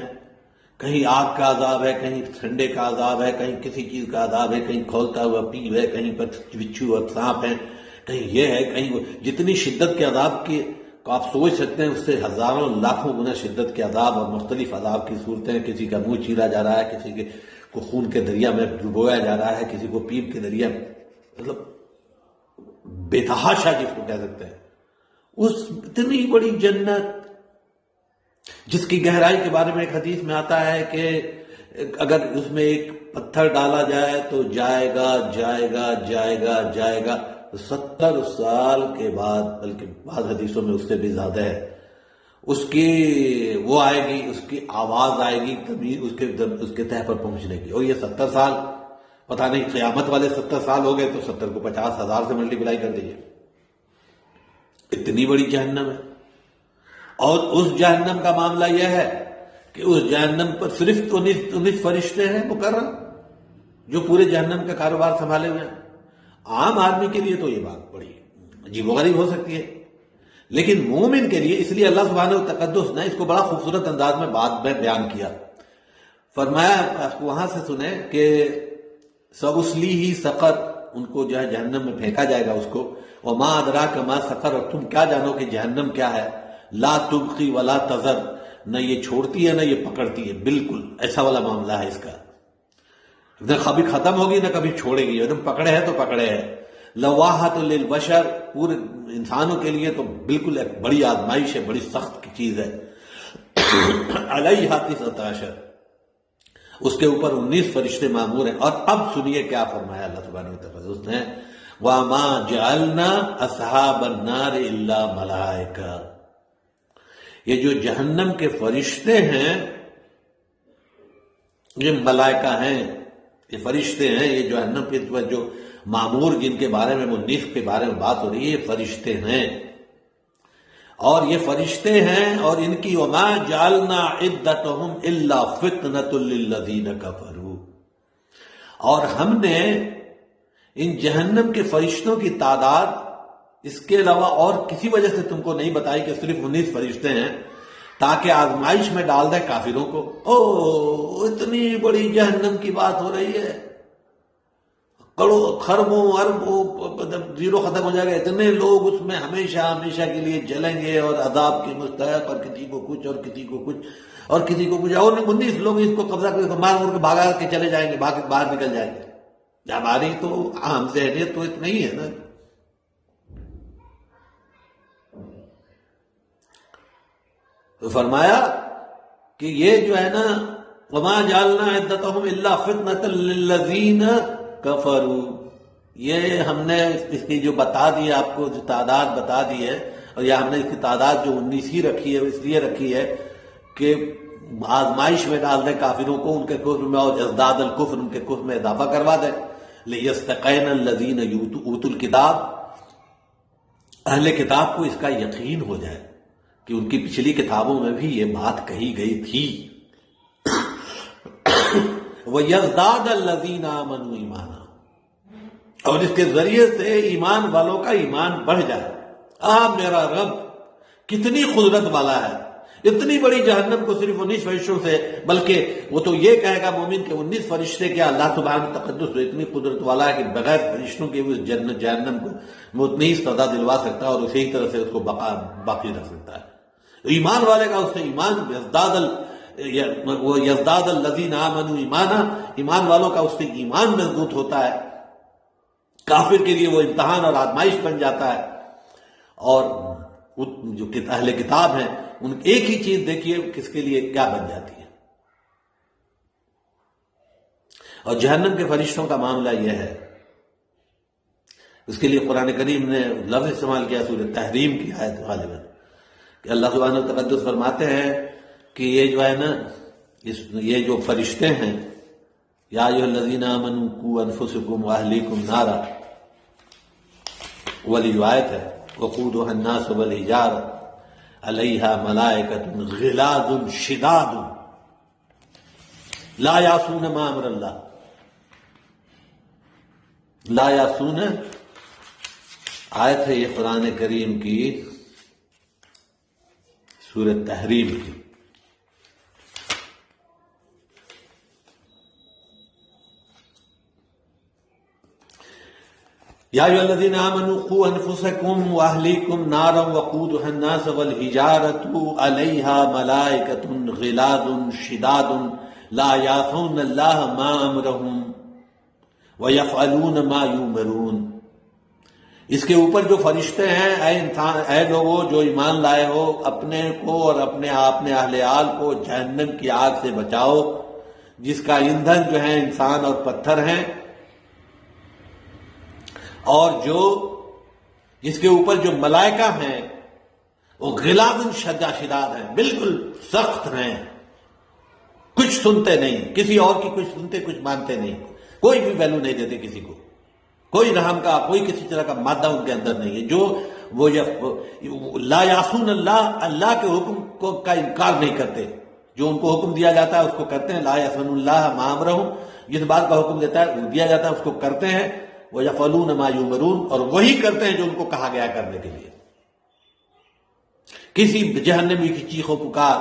کہیں آگ کا عذاب ہے، کہیں ٹھنڈے کا عذاب ہے، کہیں کسی چیز کا عذاب ہے، کہیں کھولتا ہوا پیپ ہے، کہیں پر بچھو اور سانپ ہے، کہیں یہ ہے، کہیں وہ۔ جتنی شدت کے عذاب کی کو آپ سوچ سکتے ہیں اس سے ہزاروں لاکھوں گنا شدت کے عذاب اور مختلف عذاب کی صورتیں، کسی کا منہ چیرا جا رہا ہے، کسی کو خون کے دریا میں ڈبویا جا رہا ہے، کسی کو پیپ کے دریا میں، مطلب بے تحاشا جس کو کہہ سکتے ہیں، اس اتنی بڑی جنت جس کی گہرائی کے بارے میں ایک حدیث میں آتا ہے کہ اگر اس میں ایک پتھر ڈالا جائے تو جائے گا جائے گا جائے گا جائے گا 70 سال کے بعد، بلکہ بعض حدیثوں میں اس سے بھی زیادہ ہے، اس کی وہ آئے گی، اس کی آواز آئے گی کبھی اس کے تہ پر پہنچنے کی۔ اور یہ 70 سال، پتہ نہیں قیامت والے 70 سال ہو گئے تو 70 کو 50,000 سے ملٹیپلائی کر دیجئے، اتنی بڑی جہنم ہے۔ اور اس جہنم کا معاملہ یہ ہے کہ اس جہنم پر صرف 19 فرشتے ہیں مقرر جو پورے جہنم کا کاروبار سنبھالے ہوئے ہیں۔ عام آدمی کے لیے تو یہ بات بڑی عجیب و غریب ہو سکتی ہے، لیکن مومن کے لیے، اس لیے اللہ سبحانہ و تقدس نے اس کو بڑا خوبصورت انداز میں بعد میں بیان کیا۔ فرمایا، آپ کو وہاں سے سنیں کہ سَأُصْلِيهِ سَقَرَ، ان کو جو ہے جہنم میں پھینکا جائے گا اس کو، وَمَا أَدْرَاكَ مَا سَقَرَ، اور تم کیا جانو کہ جہنم کیا ہے، لا تبقی ولا تذر، نہ یہ چھوڑتی ہے نہ یہ پکڑتی ہے، بالکل ایسا والا معاملہ ہے اس کا، نہ کبھی ختم ہوگی نہ کبھی چھوڑے گی، ایک دم پکڑے ہے تو پکڑے ہے۔ لواحۃ للبشر، پورے انسانوں کے لیے تو بالکل ایک بڑی آزمائش ہے، بڑی سخت کی چیز ہے۔ علیہا 19، اس کے اوپر 19 فرشتے مامور ہیں۔ اور اب سنیے کیا فرمایا اللہ سبحانہ و تعالیٰ، اس نے وَمَا جَعَلْنَا أَصْحَابَ النَّارِ إِلَّا مَلَائِكَةً، یہ جو جہنم کے فرشتے ہیں یہ ملائکہ ہیں، یہ فرشتے ہیں، یہ جہنم کے جو معمور جن کے بارے میں 19 کے بارے میں بات ہو رہی ہے یہ فرشتے ہیں، اور یہ فرشتے ہیں اور ان کی وَمَا جَعَلْنَا عِدَّتَهُمْ إِلَّا فِتْنَةٌ لِلَّذِينَ كَفَرُوا، اور ہم نے ان جہنم کے فرشتوں کی تعداد اس کے علاوہ اور کسی وجہ سے تم کو نہیں بتائی کہ صرف 19 فرشتے ہیں، تاکہ آزمائش میں ڈال دے کافروں کو۔ اتنی بڑی جہنم کی بات ہو رہی ہے، کروڑوں خربوں اربوں زیرو ختم ہو جائے گا، اتنے لوگ اس میں ہمیشہ ہمیشہ کے لیے جلیں گے اور عذاب کے مستحق، اور کسی کو کچھ اور کسی کو کچھ اور کسی کو کچھ، اور 19 لوگ اس کو قبضہ کر کے مار مور کے بھاگا کے چلے جائیں گے، باہر نکل جائیں گے۔ ہماری تو عام ذہنیت تو اتنا ہی ہے نا۔ تو فرمایا کہ یہ جو ہے نا وَمَا جَعَلْنَا عِدَّتَهُمْ إِلَّا فِتْنَةً لِلَّذِينَ كَفَرُوا، یہ ہم نے اس کی جو بتا دی آپ کو، جو تعداد بتا دی ہے، اور یہ ہم نے اس کی تعداد جو 19 ہی رکھی ہے اس لیے رکھی ہے کہ آزمائش میں ڈال دیں کافروں کو، ان کے کفر میں، اور ازداد الکفر، ان کے کفر میں اضافہ کروا دیں۔ لِيَسْتَقِنَ الَّذِينَ أُوتُوا الْكِتَابَ، اہل کتاب کو اس کا یقین ہو جائے کہ ان کی پچھلی کتابوں میں بھی یہ بات کہی گئی تھی۔ وَيَزْدَادَ الَّذِينَ آمَنُوا ایمانا، اور اس کے ذریعے سے ایمان والوں کا ایمان بڑھ جائے۔ میرا رب کتنی قدرت والا ہے، اتنی بڑی جہنم کو صرف 19 فرشتوں سے، بلکہ وہ تو یہ کہے گا مومن کہ 19 فرشتے کیا، اللہ سبحانہ تقدس تو اتنی قدرت والا ہے کہ بغیر فرشتوں کے اس جہنم کو وہ اتنی ہی سزا دلوا سکتا ہے اور اسی طرح سے اس کو باقی رکھ سکتا ہے۔ ایمان والے کا اس سے ایمان یزداد الذین آمنوا ایمانا، ایمان والوں کا اس سے ایمان مضبوط ہوتا ہے، کافر کے لیے وہ امتحان اور آزمائش بن جاتا ہے۔ اور جو اہل کتاب ہیں ان ایک ہی چیز دیکھیے کس کے لیے کیا بن جاتی ہے۔ اور جہنم کے فرشتوں کا معاملہ یہ ہے، اس کے لیے قرآن کریم نے لفظ استعمال کیا سورۃ تحریم کی آیت غالباً، کہ اللہ سبحانہ و تقدس فرماتے ہیں کہ یہ جو ہے نا یہ جو فرشتے ہیں، یا ایھا الذین آمنوا قوا انفسکم واہلیکم نارا، والی جو آیت ہے وقودها الناس والحجارہ علیہا ملائکۃ غلاظ شداد لا یعصون ما امر اللہ، لا یعصون آیت ہے یہ قرآن کریم کی سورۃ تحریم کی۔ یا ایھا الذین آمنوا قوا انفسکم واہلیکم نارا وقودها الناس والحجارۃ علیہا ملائکۃ غلاظ شداد لا یعصون اللہ ما امرہم ویفعلون ما یؤمرون۔ اس کے اوپر جو فرشتے ہیں، اے لوگوں جو ایمان لائے ہو، اپنے کو اور اپنے اہل عیال کو جہنم کی آگ سے بچاؤ، جس کا ایندھن جو ہے انسان اور پتھر ہیں، اور جو جس کے اوپر جو ملائکہ ہیں وہ غلاظ شداد ہیں، بالکل سخت ہیں، کچھ سنتے نہیں، کسی اور کی کچھ سنتے کچھ مانتے نہیں، کوئی بھی ویلو نہیں دیتے کسی کو، کوئی رحم کا کوئی کسی طرح کا مادہ ان کے اندر نہیں ہے، جو وہ لا یعصون اللہ کے حکم کا انکار نہیں کرتے، جو ان کو حکم دیا جاتا ہے اس کو کرتے ہیں، لا یعصون اللہ ما امرہم، جس بات کا حکم دیتا ہے دیا جاتا ہے اس کو کرتے ہیں، وَيَفْعَلُونَ مَا يُؤْمَرُونَ، اور وہی کرتے ہیں جو ان کو کہا گیا کرنے کے لیے۔ کسی جہنمی کی چیخ و پکار،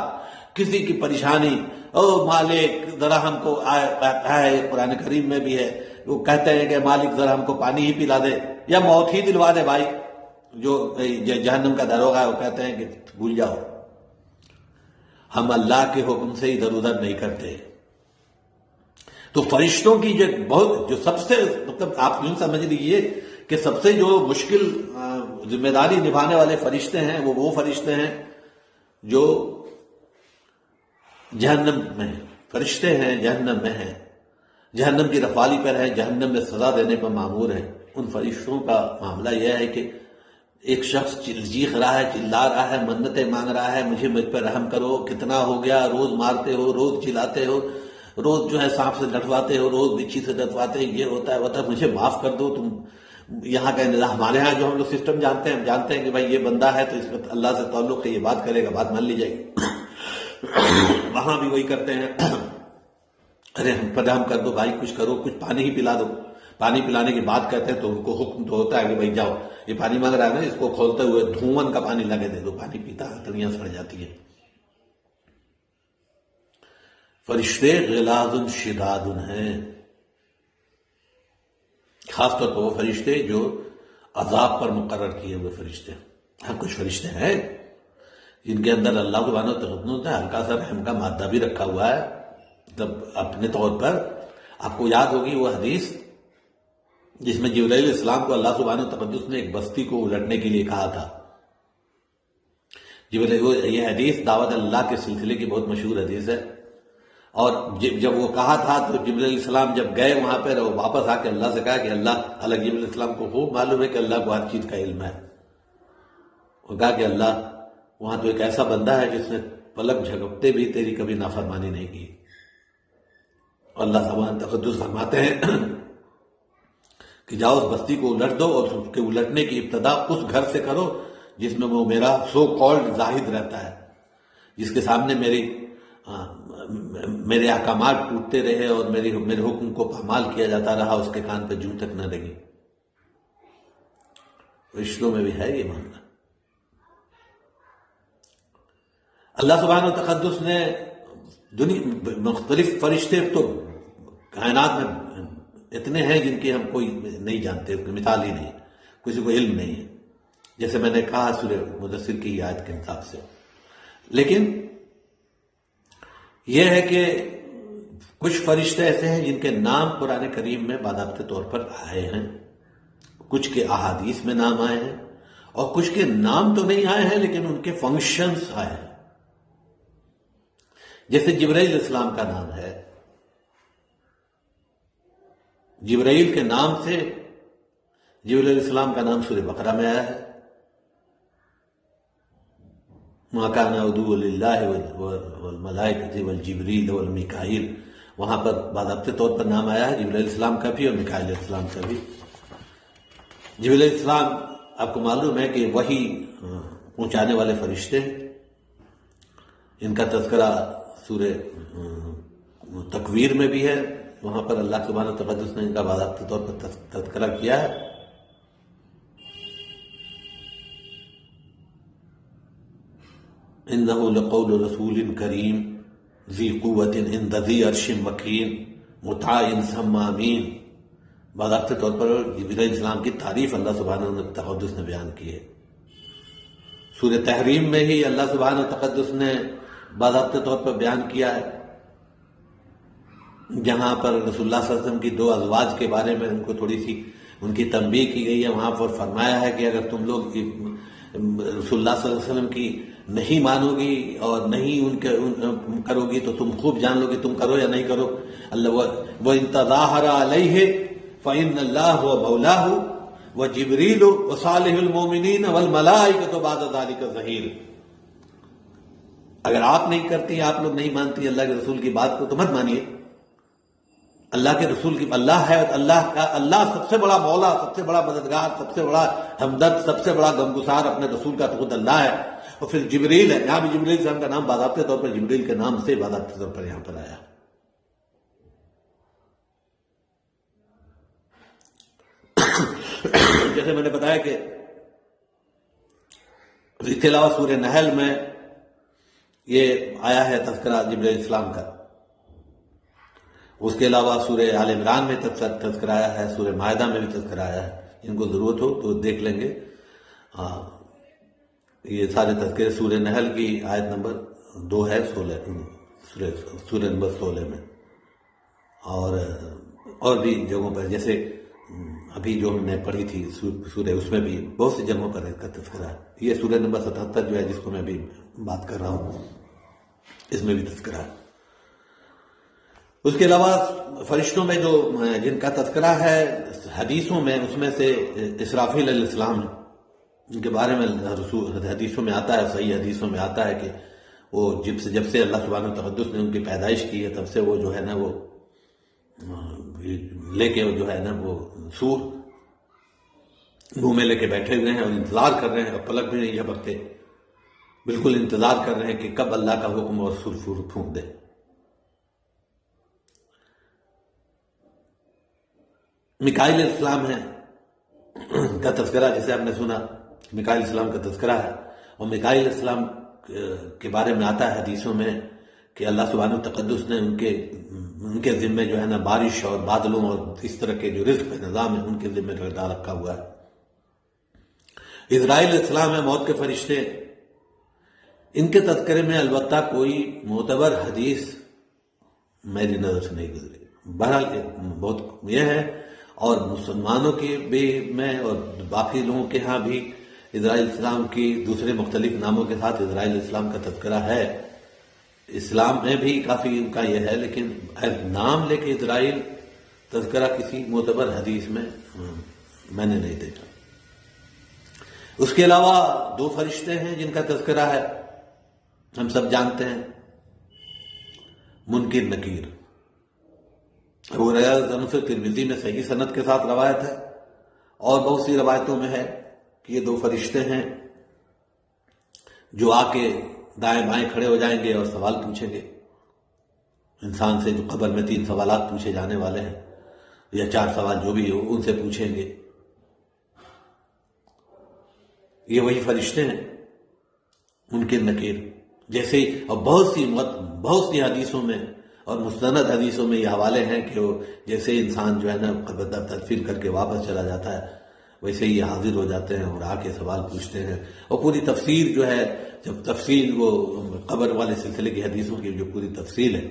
کسی کی پریشانی، او مالک ذرا ہم کو آئے، قرآن کریم میں بھی ہے، وہ کہتے ہیں کہ مالک ذرا ہم کو پانی ہی پلا دے یا موت ہی دلوا دے بھائی، جو جہنم کا دروغہ ہے وہ کہتے ہیں کہ بھول جاؤ، ہم اللہ کے حکم سے ادھر ادھر نہیں کرتے۔ تو فرشتوں کی جو سب سے مطلب آپ یوں سمجھ لیجیے کہ سب سے جو مشکل ذمہ داری نبھانے والے فرشتے ہیں وہ فرشتے ہیں جو جہنم میں ہیں، فرشتے ہیں جہنم میں ہیں، جہنم کی رکھوالی پر ہیں، جہنم میں سزا دینے پر مامور ہیں۔ ان فرشتوں کا معاملہ یہ ہے کہ ایک شخص چیخ رہا ہے، چلا رہا ہے، منتیں مانگ رہا ہے، مجھ پر رحم کرو، کتنا ہو گیا، روز مارتے ہو، روز چلاتے ہو، روز جو ہے سانپ سے ڈٹواتے ہو، روز بچھی سے ڈٹواتے ہو، یہ ہوتا ہے مجھے معاف کر دو تم۔ یہاں کا نظام، ہمارے ہاں جو ہم لوگ سسٹم جانتے ہیں، ہم جانتے ہیں کہ بھائی یہ بندہ ہے تو اس وقت اللہ سے تعلق ہے، یہ بات کرے گا، بات مان لی جائے گی۔ وہاں بھی وہی کرتے ہیں، ارے ہم پر رحم کر دو بھائی، کچھ کرو، کچھ پانی ہی پلا دو۔ پانی پلانے کی بات کہتے ہیں تو ان کو حکم تو ہوتا ہے کہ بھائی جاؤ، یہ پانی مانگ رہا ہے نا، اس کو کھولتے ہوئے دھواں کا پانی لگے دے دو، پانی پیتا ہے، تلیاں سڑ جاتی ہیں۔ فرشتے غلاظ شداد ہیں، خاص طور پر وہ فرشتے جو عذاب پر مقرر کیے ہوئے فرشتے۔ ہاں کچھ فرشتے ہیں جن کے اندر اللہ سبحانہ و تعالیٰ نے ہلکا سا رحم کا مادہ بھی رکھا ہوا ہے، مطلب اپنے طور پر۔ آپ کو یاد ہوگی وہ حدیث جس میں جبرائیل علیہ السلام کو اللہ سبحانہ و تعالیٰ نے ایک بستی کو الٹنے کے لیے کہا تھا۔ یہ حدیث دعوت اللہ کے سلسلے کی بہت مشہور حدیث ہے، اور جب وہ کہا تھا تو جبرائیل علیہ السلام جب گئے وہاں پر، وہ واپس آ کے اللہ سے کہا کہ اللہ، حالانکہ جبرائیل علیہ السلام کو خوب معلوم ہے کہ اللہ کو ہر چیز کا علم ہے، وہ کہا کہ اللہ، وہاں تو ایک ایسا بندہ ہے جس نے پلک جھپکتے بھی تیری کبھی نافرمانی نہیں کی۔ اللہ سبحانہ تقدس فرماتے ہیں کہ جاؤ اس بستی کو الٹ دو، اور اس کے الٹنے کی ابتدا اس گھر سے کرو جس میں وہ میرا سو کالڈ زاہد رہتا ہے، جس کے سامنے میرے احکامات ٹوٹتے رہے اور میرے حکم کو پامال کیا جاتا رہا، اس کے کان پہ جوں تک نہ لگی۔ رشتوں میں بھی ہے یہ معاملہ۔ اللہ سبحانہ و تقدس نے مختلف فرشتے تو کائنات میں اتنے ہیں جن کی ہم کوئی نہیں جانتے، مثال ہی نہیں، کسی کو علم نہیں ہے، جیسے میں نے کہا سورہ مدثر کی آیت کے حساب سے۔ لیکن یہ ہے کہ کچھ فرشتے ایسے ہیں جن کے نام قرآن کریم میں باضابطے طور پر آئے ہیں، کچھ کے احادیث میں نام آئے ہیں، اور کچھ کے نام تو نہیں آئے ہیں لیکن ان کے فنکشنز آئے ہیں۔ جیسے جبرائیل علیہ السلام کا نام ہے، جبرائیل کے نام سے جبرائیل علیہ السلام کا نام سورہ بقرہ میں آیا ہے، مَا كَانَ عَدُوًّا لِلَّهِ وَالْمَلَائِكَةِ وَالْجِبْرِيلِ وَالْمِيكَائِيلِ، وہاں پر باضابطے طور پر نام آیا ہے جبرائیل علیہ السلام کا بھی اور میکائیل علیہ السلام کا بھی۔ جبرائیل علیہ السلام آپ کو معلوم ہے کہ وحی پہنچانے والے فرشتے ہیں، ان کا تذکرہ سورہ تکویر میں بھی ہے، وہاں پر اللہ سبحانہ و تعالیٰ نے ان کا باضابطے طور پر تذکرہ کیا ہے۔ انہ لقول رسول کریم ذی قوت عند ذی عرش مکین مطاع ثم امین۔ باضابطے طور پر جبرائیل علیہ السلام کی تعریف اللہ سبحانہ و تعالیٰ نے بیان کی ہے۔ سورہ تحریم میں ہی اللہ سبحانہ و تعالیٰ نے باضابطے طور پر بیان کیا ہے، جہاں پر رسول اللہ صلی اللہ علیہ وسلم کی 2 ازواج کے بارے میں ان کو تھوڑی سی ان کی تنبیہ کی گئی ہے۔ وہاں پر فرمایا ہے کہ اگر تم لوگ رسول اللہ صلی اللہ علیہ وسلم کی نہیں مانو گی اور نہیں ان کے کرو گی تو تم خوب جان لو کہ تم کرو یا نہیں کرو۔ اللہ وَإِن تَظَاهَرَ عَلَيْهِ فَإِنَّ اللَّهَ هُوَ مَوْلَاهُ وَجِبْرِيلُ وَصَالِحُ الْمُؤْمِنِينَ وَالْمَلَائِكَةُ بَعْدَ ذَلِكَ ظَهِيرٌ۔ اگر آپ نہیں کرتی، آپ لوگ نہیں مانتی اللہ کے رسول کی بات کو تو مت مانیے۔ اللہ کے رسول کی اللہ ہے، اللہ سب سے بڑا مولا، سب سے بڑا مددگار، سب سے بڑا ہمدرد، سب سے بڑا غمگسار اپنے رسول کا تو خود اللہ ہے۔ اور پھر جبریل ہے، یہاں بھی جبریل السلام کا نام باضابطے طور پر جبریل کے نام سے باضابطے طور پر یہاں پر آیا۔ جیسے میں نے بتایا کہ اس کے علاوہ سورہ نحل میں یہ آیا ہے تذکرہ جبرائیل السلام کا، اس کے علاوہ سورہ آل عمران میں تذکرہ آیا ہے، سورہ مائدہ میں بھی تذکرہ آیا ہے۔ ان کو ضرورت ہو تو دیکھ لیں گے، یہ سارے تذکرے سورہ نحل کی آیت نمبر 2 ہے، سورہ نمبر 16 میں، اور بھی جگہوں پر، جیسے ابھی جو ہم نے پڑھی تھی سورہ، اس میں بھی بہت سی جگہوں پر اس کا تذکرہ ہے۔ یہ سورہ نمبر 77 جو ہے جس کو میں ابھی بات کر رہا ہوں، اس میں بھی تذکرہ ہے۔ اس کے علاوہ فرشتوں میں جو جن کا تذکرہ ہے حدیثوں میں، اس میں سے اسرافیل علیہ السلام ہیں، ان کے بارے میں حدیثوں میں آتا ہے، صحیح حدیثوں میں آتا ہے کہ وہ جب سے اللہ سبحانہ و تقدس نے ان کی پیدائش کی ہے، تب سے وہ جو ہے نا وہ لے کے جو ہے نا وہ سور منہ میں لے کے بیٹھے ہوئے ہیں اور انتظار کر رہے ہیں، اور پلک بھی نہیں جھپکتے، بالکل انتظار کر رہے ہیں کہ کب اللہ کا حکم اور سور پھونک دے۔ میکائیل علیہ السلام ہے کا تذکرہ، جسے آپ نے سنا، میکائیل علیہ السلام کا تذکرہ ہے، اور میکائیل علیہ السلام کے بارے میں آتا ہے حدیثوں میں کہ اللہ سبحانہ تقدس نے ان کے ذمے جو ہے نا بارش اور بادلوں اور اس طرح کے جو رزق کا نظام ہے ان کے ذمے ڈال رکھا ہوا ہے۔ اسرائیل علیہ السلام ہے، موت کے فرشتے، ان کے تذکرے میں البتہ کوئی معتبر حدیث میری نظر سے نہیں گزری۔ بہرحال بہت یہ ہے، اور مسلمانوں کے بھی میں اور باقی لوگوں کے ہاں بھی اسرائیل السلام کی دوسرے مختلف ناموں کے ساتھ اسرائیل السلام کا تذکرہ ہے۔ اسلام میں بھی کافی ان کا یہ ہے، لیکن نام لے کے اسرائیل تذکرہ کسی معتبر حدیث میں نے نہیں دیکھا۔ اس کے علاوہ دو فرشتے ہیں جن کا تذکرہ ہے، ہم سب جانتے ہیں، منکر نکیر۔ ابو ہریرہ سے ترمذی میں صحیح سند کے ساتھ روایت ہے، اور بہت سی روایتوں میں ہے کہ یہ دو فرشتے ہیں جو آ کے دائیں بائیں کھڑے ہو جائیں گے اور سوال پوچھیں گے انسان سے، جو قبر میں 3 سوالات پوچھے جانے والے ہیں، یا 4 سوال جو بھی ہو ان سے پوچھیں گے۔ یہ وہی فرشتے ہیں منکر نکیر، جیسے ہی، اور بہت سی حدیثوں میں اور مستند حدیثوں میں یہ حوالے ہیں کہ وہ جیسے انسان جو ہے نا قبر تدفین کر کے واپس چلا جاتا ہے، ویسے ہی یہ حاضر ہو جاتے ہیں اور آ کے سوال پوچھتے ہیں، اور پوری تفسیر جو ہے، جب تفصیل وہ قبر والے سلسلے کی حدیثوں کی جو پوری تفصیل ہے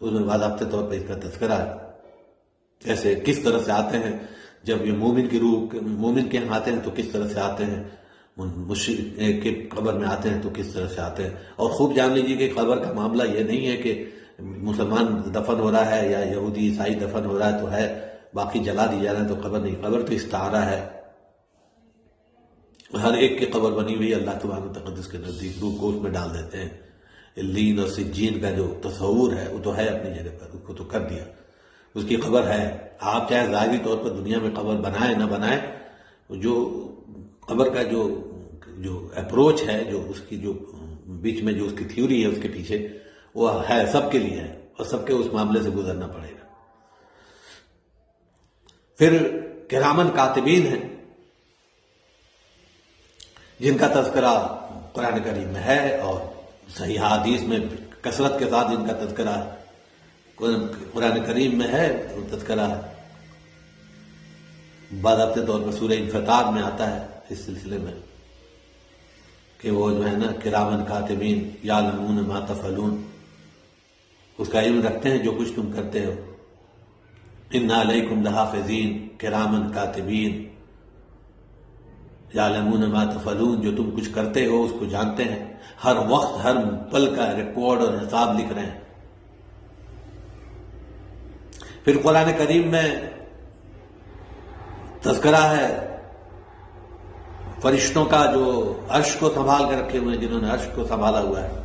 اس میں باضابطہ طور پہ اس کا تذکرہ ہے، جیسے کس طرح سے آتے ہیں، جب یہ مومن کی روح مومن کے یہاں آتے ہیں تو کس طرح سے آتے ہیں، مشرک کے قبر میں آتے ہیں تو کس طرح سے آتے ہیں۔ اور خوب جان لیجیے کہ قبر کا معاملہ یہ نہیں ہے کہ مسلمان دفن ہو رہا ہے یا یہودی عیسائی دفن ہو رہا ہے تو ہے، باقی جلا دی جا رہا ہے تو قبر نہیں، قبر تو استعارہ ہے، ہر ایک کی قبر بنی ہوئی اللہ سبحانہ تقدس کے نزدیک، روح کو اس میں ڈال دیتے ہیں۔ لین اور سجین کا جو تصور ہے وہ تو ہے اپنی جگہ پر، اس کو تو کر دیا، اس کی قبر ہے۔ آپ چاہے ظاہری طور پر دنیا میں قبر بنائے نہ بنائے، جو قبر کا جو اپروچ ہے، جو اس کی جو بیچ میں جو اس کی تھیوری ہے اس کے پیچھے، وہ ہے، سب کے لیے ہے، اور سب کے اس معاملے سے گزرنا پڑے گا۔ پھر کرامن کاتبین ہیں جن کا تذکرہ قرآن کریم میں ہے، اور صحیح حدیث میں کثرت کے ساتھ جن کا تذکرہ قرآن کریم میں ہے، وہ تذکرہ ہے، باضابطے طور پر سورہ انفطار میں آتا ہے اس سلسلے میں کہ وہ جو ہے نا کرامن کاتبین یعلمون ما تفعلون، اس کا علم رکھتے ہیں جو کچھ تم کرتے ہو۔ ان علیکم لحافظین کرامن کاتبین یعلمون ما تفعلون، جو تم کچھ کرتے ہو اس کو جانتے ہیں، ہر وقت ہر پل کا ریکارڈ اور حساب لکھ رہے ہیں۔ پھر قرآن کریم میں تذکرہ ہے فرشتوں کا جو عرش کو سنبھال کے رکھے ہوئے ہیں، جنہوں نے عرش کو سنبھالا ہوا ہے،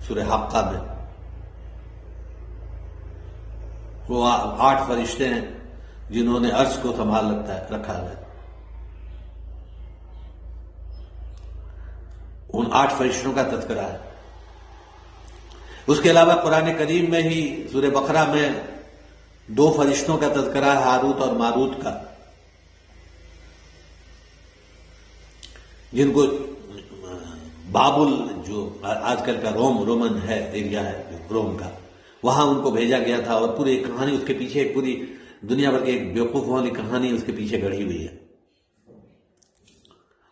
سورہ حقہ میں وہ 8 فرشتے ہیں جنہوں نے عرش کو سنبھال رکھا ہوا ہے۔ ان 8 فرشتوں کا تذکرہ ہے۔ اس کے علاوہ قرآن کریم میں ہی سورہ بقرہ میں 2 فرشتوں کا تذکرہ ہے، ہاروت اور ماروت کا، جن کو بابل، جو آج کل کا رومن ہے ایریا ہے روم کا، وہاں ان کو بھیجا گیا تھا، اور پوری کہانی اس کے پیچھے، پوری دنیا بھر کی ایک بیوقوف والی کہانی اس کے پیچھے گڑھی ہوئی ہے۔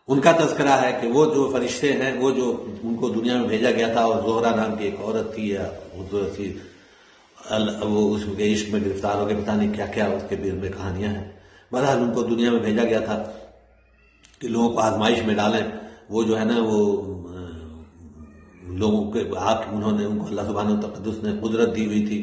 ان کا تذکرہ ہے کہ وہ جو فرشتے ہیں، وہ جو ان کو دنیا میں بھیجا گیا تھا، اور زہرا نام کی ایک عورت تھی، یا وہ اس کے عشق میں گرفتار ہو گئے، پتہ نہیں کیا کیا اس کے بارے میں کہانیاں ہیں۔ بہرحال ان کو دنیا میں بھیجا گیا تھا کہ لوگوں کو آزمائش میں ڈالیں۔ وہ جو ہے نا وہ لوگوں کے انہوں نے ان کو اللہ سبحانہ و تقدس نے قدرت دی ہوئی تھی،